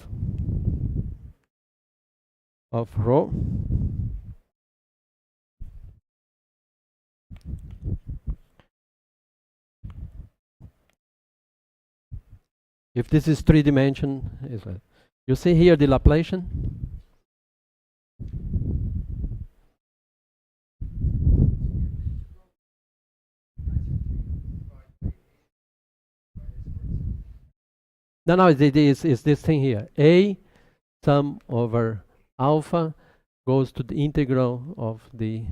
of rho if this is 3-dimension. You see here the Laplacian? No, it's this thing here. A sum over alpha goes to the integral of the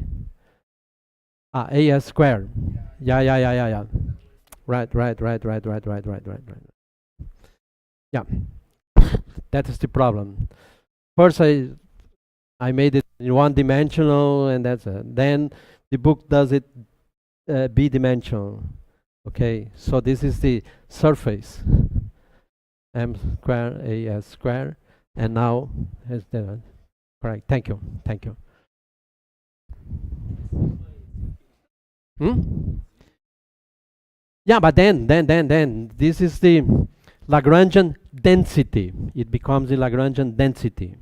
AS squared. Yeah. Right. Yeah, that is the problem. First, I made it in 1-dimensional, and that's it. Then the book does it b-dimensional. Okay, so this is the surface, m square as square, and now is the correct. Thank you. Yeah, but then this is the Lagrangian density. It becomes the Lagrangian density.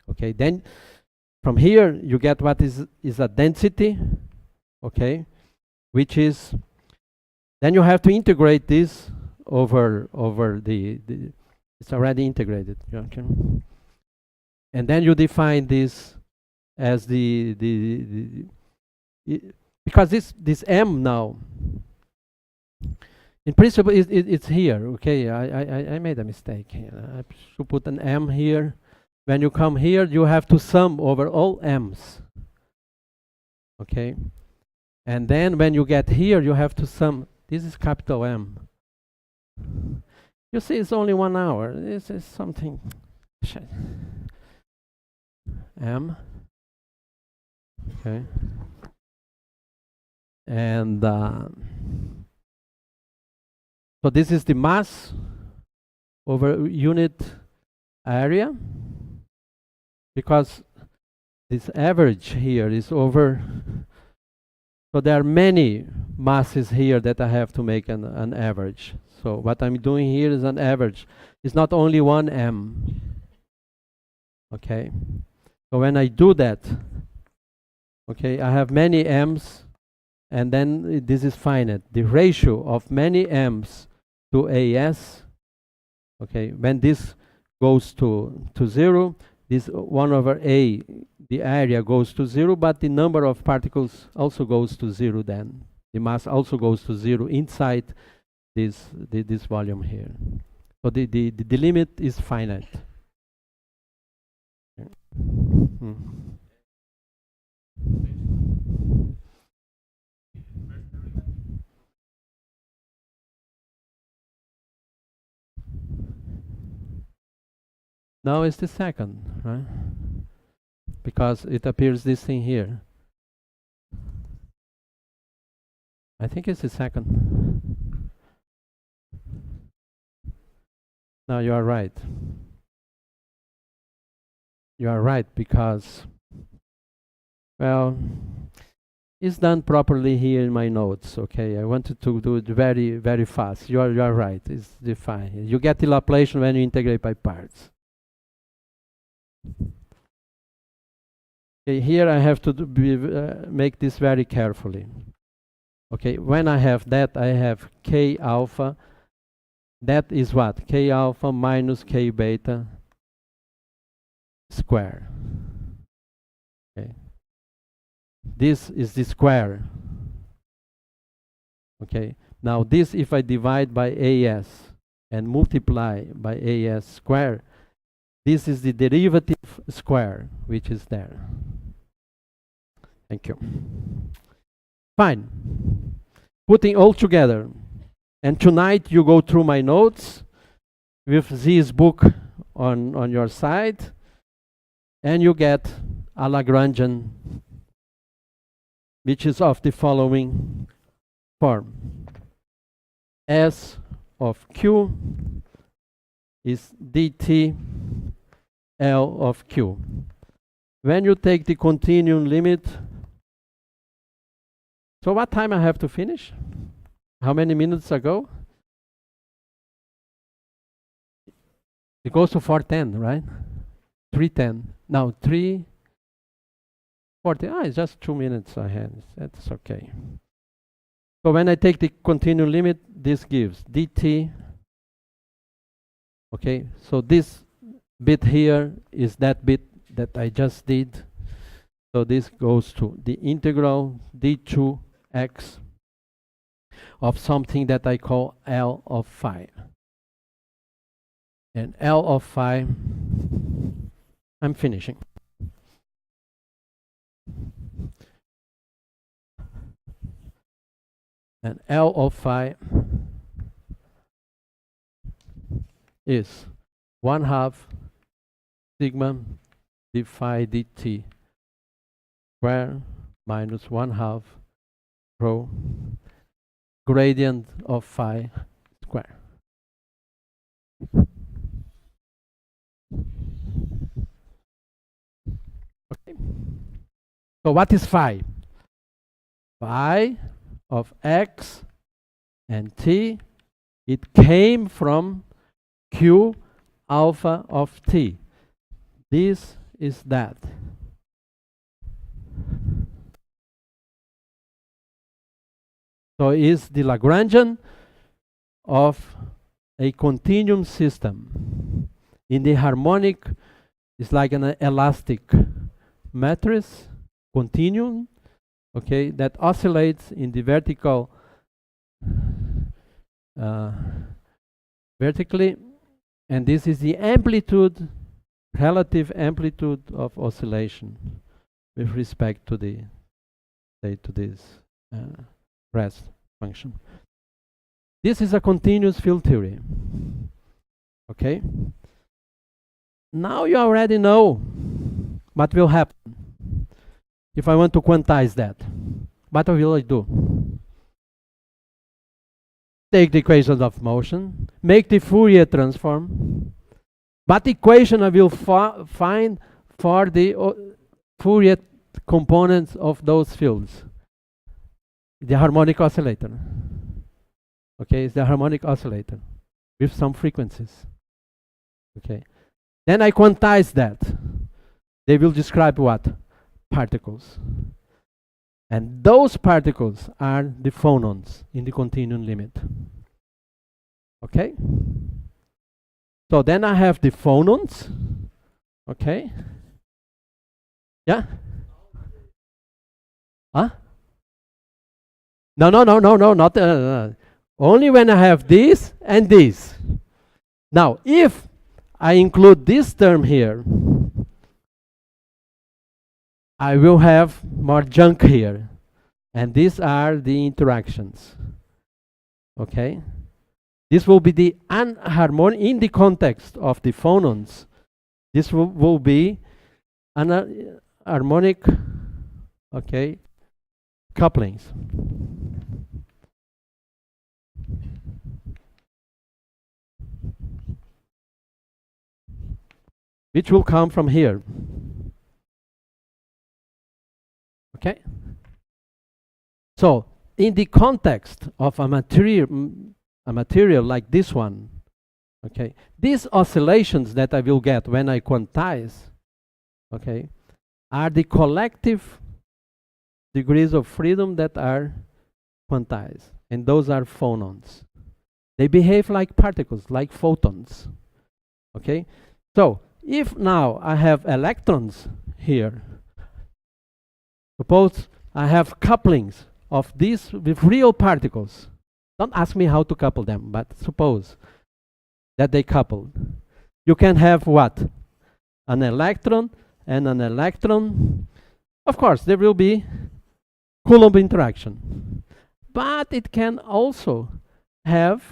Okay, then from here you get what is a density, okay, which is, then you have to integrate this over the it's already integrated, okay. And then you define this as because this m now, in principle, it's here, okay. I made a mistake here. I should put an m here. When you come here, you have to sum over all m's, okay. And then when you get here, you have to sum. This is capital M. You see, it's only 1 hour. This is something. M. Okay. And so this is the mass over unit area, because this average here is over. So there are many masses here that I have to make an average. So what I'm doing here is an average. It's not only 1 m. Okay. So when I do that, okay, I have many m's, and then this is finite. The ratio of many m's to AS, okay, when this goes to 0, this 1 over A, the area goes to 0, but the number of particles also goes to 0 then. The mass also goes to 0 inside this volume here. So the limit is finite. Now it's the second, right? Because it appears this thing here. I think it's the second. No, you are right. You are right, because, well, it's done properly here in my notes, okay? I wanted to do it very, very fast. You are right, it's defined. You get the Laplacian when you integrate by parts. Okay, here I have to make this very carefully. Okay, when I have that, I have k alpha. That is what? K alpha minus k beta square. Okay. This is the square. Okay. Now this, if I divide by AS and multiply by AS square, this is the derivative square, which is there. Thank you. Fine. Putting all together. And tonight you go through my notes with this book on your side, and you get a Lagrangian, which is of the following form. S of Q is dt L of Q. When you take the continuum limit, so what time I have to finish? How many minutes ago? It goes to 4:10, right? 3:10. Now 3:40. It's just 2 minutes ahead. That's okay. So when I take the continuum limit, this gives dt. Okay, so this bit here is that bit that I just did. So this goes to the integral d2x of something that I call L of phi. And L of phi, I'm finishing. And L of phi is 1/2 sigma d phi dt square minus 1/2 rho gradient of phi square. Okay. So what is phi? Phi of x and t, it came from q alpha of t. This is that. So is the Lagrangian of a continuum system. In the harmonic, it's like an elastic matrix, continuum, okay, that oscillates in the vertical, vertically, and this is the amplitude, relative amplitude of oscillation with respect to the, say, to this rest function. This is a continuous field theory. Okay? Now you already know what will happen if I want to quantize that. What will I do? Take the equations of motion, make the Fourier transform. What equation I will find for the Fourier components of those fields? The harmonic oscillator. Okay, it's the harmonic oscillator with some frequencies. Okay. Then I quantize that. They will describe what? Particles. And those particles are the photons in the continuum limit. Okay? So then I have the photons. Okay? Yeah? Huh? No, not only when I have this and this. Now, if I include this term here, I will have more junk here. And these are the interactions. Okay? This will be the anharmonic, in the context of the photons, this will be an harmonic, okay, couplings. Which will come from here. Okay? So, in the context of a material like this one, okay, these oscillations that I will get when I quantize, okay, are the collective degrees of freedom that are quantized, and those are phonons. They behave like particles, like photons. Okay? So, if now I have electrons here, suppose I have couplings of these with real particles. Don't ask me how to couple them, but suppose that they coupled. You can have what? An electron and an electron. Of course, there will be Coulomb interaction. But it can also have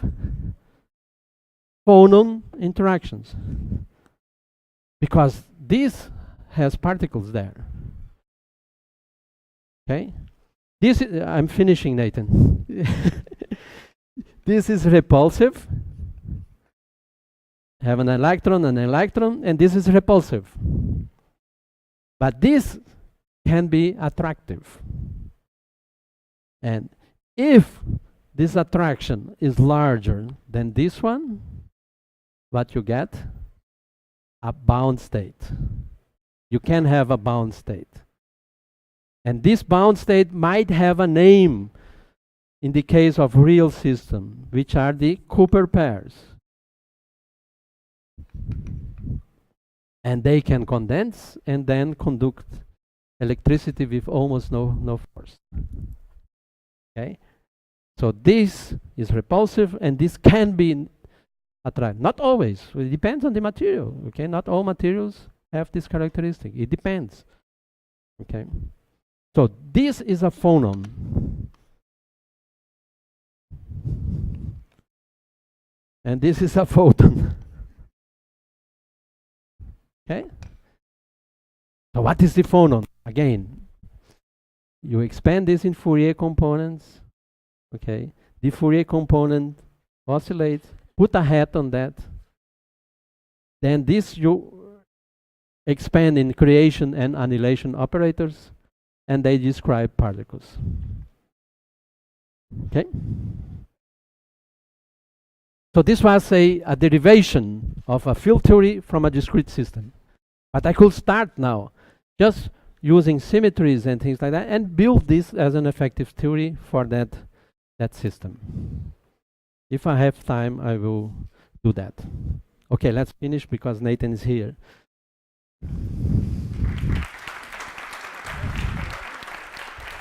phonon interactions, because this has particles there. Okay? This is, I'm finishing, Nathan. This is repulsive. Have an electron, and this is repulsive. But this can be attractive. And if this attraction is larger than this one, what you get? A bound state. You can have a bound state. And this bound state might have a name in the case of real system, which are the Cooper pairs. And they can condense and then conduct electricity with almost no force. Okay? So this is repulsive, and this can be attractive. Not always. It depends on the material. Okay? Not all materials have this characteristic. It depends. Okay? So this is a phonon. And this is a photon. Okay? So what is the phonon? Again, you expand this in Fourier components. Okay? The Fourier component oscillates. Put a hat on that. Then this you expand in creation and annihilation operators, and they describe particles. Okay? So this was a derivation of a field theory from a discrete system. But I could start now just using symmetries and things like that and build this as an effective theory for that system. If I have time, I will do that. Okay, let's finish because Nathan is here.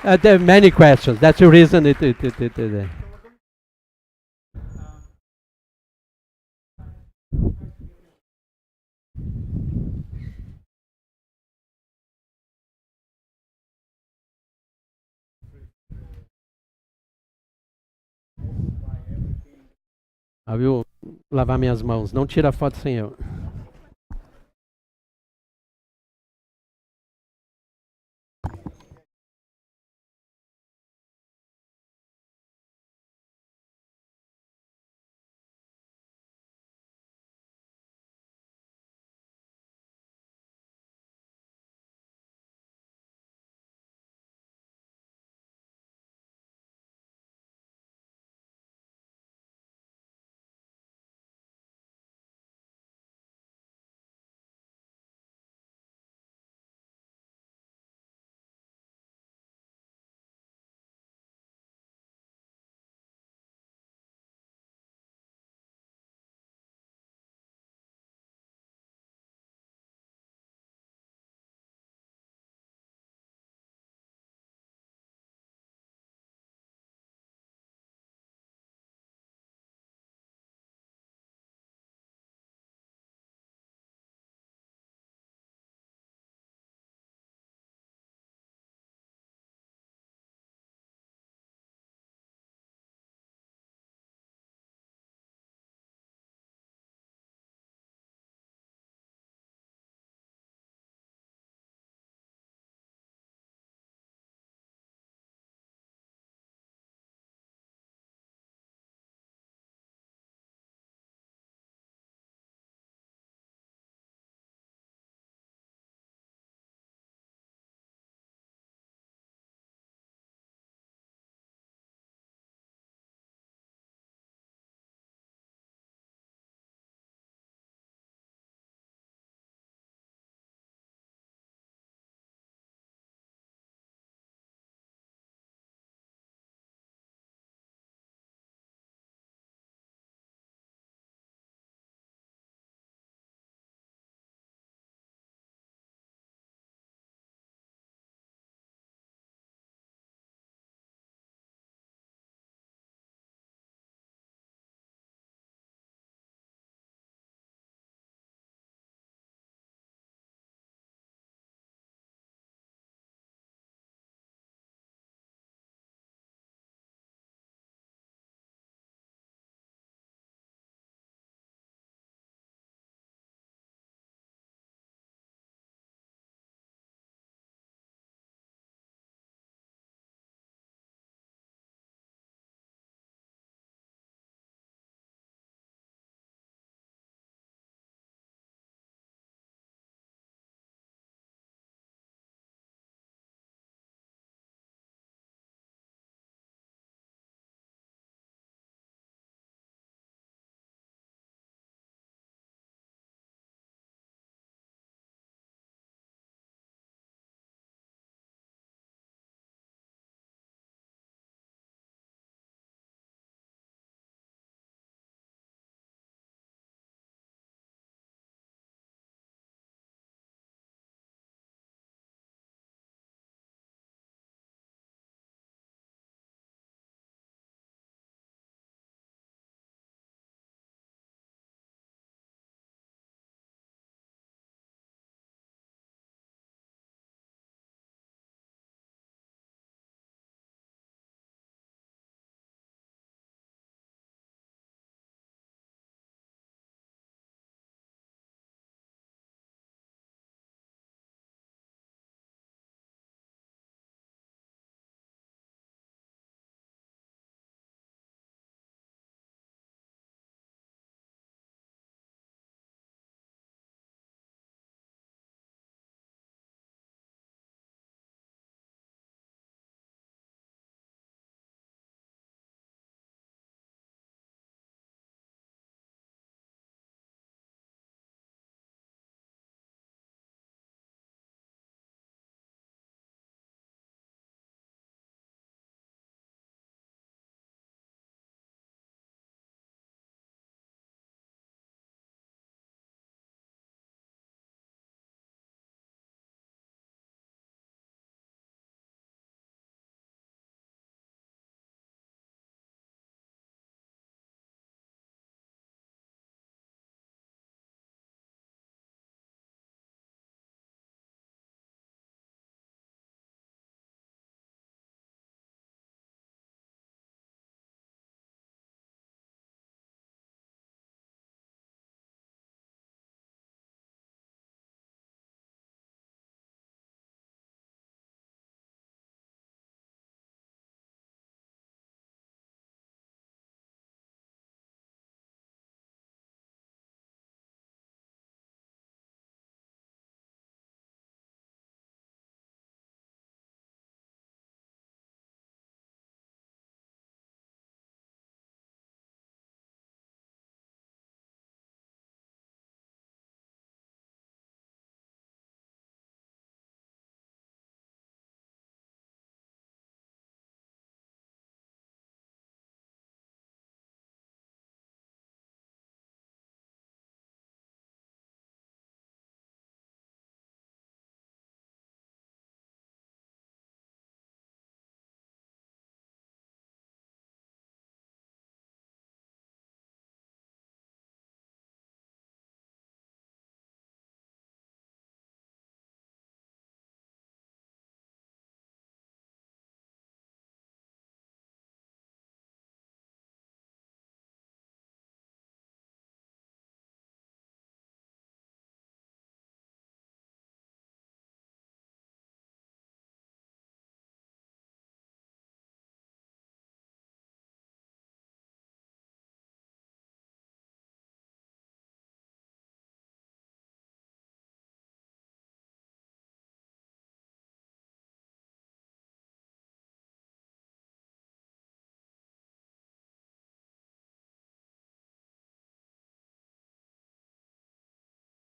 There are many questions. That's the reason it Eu vou lavar minhas mãos. Não tira foto sem eu.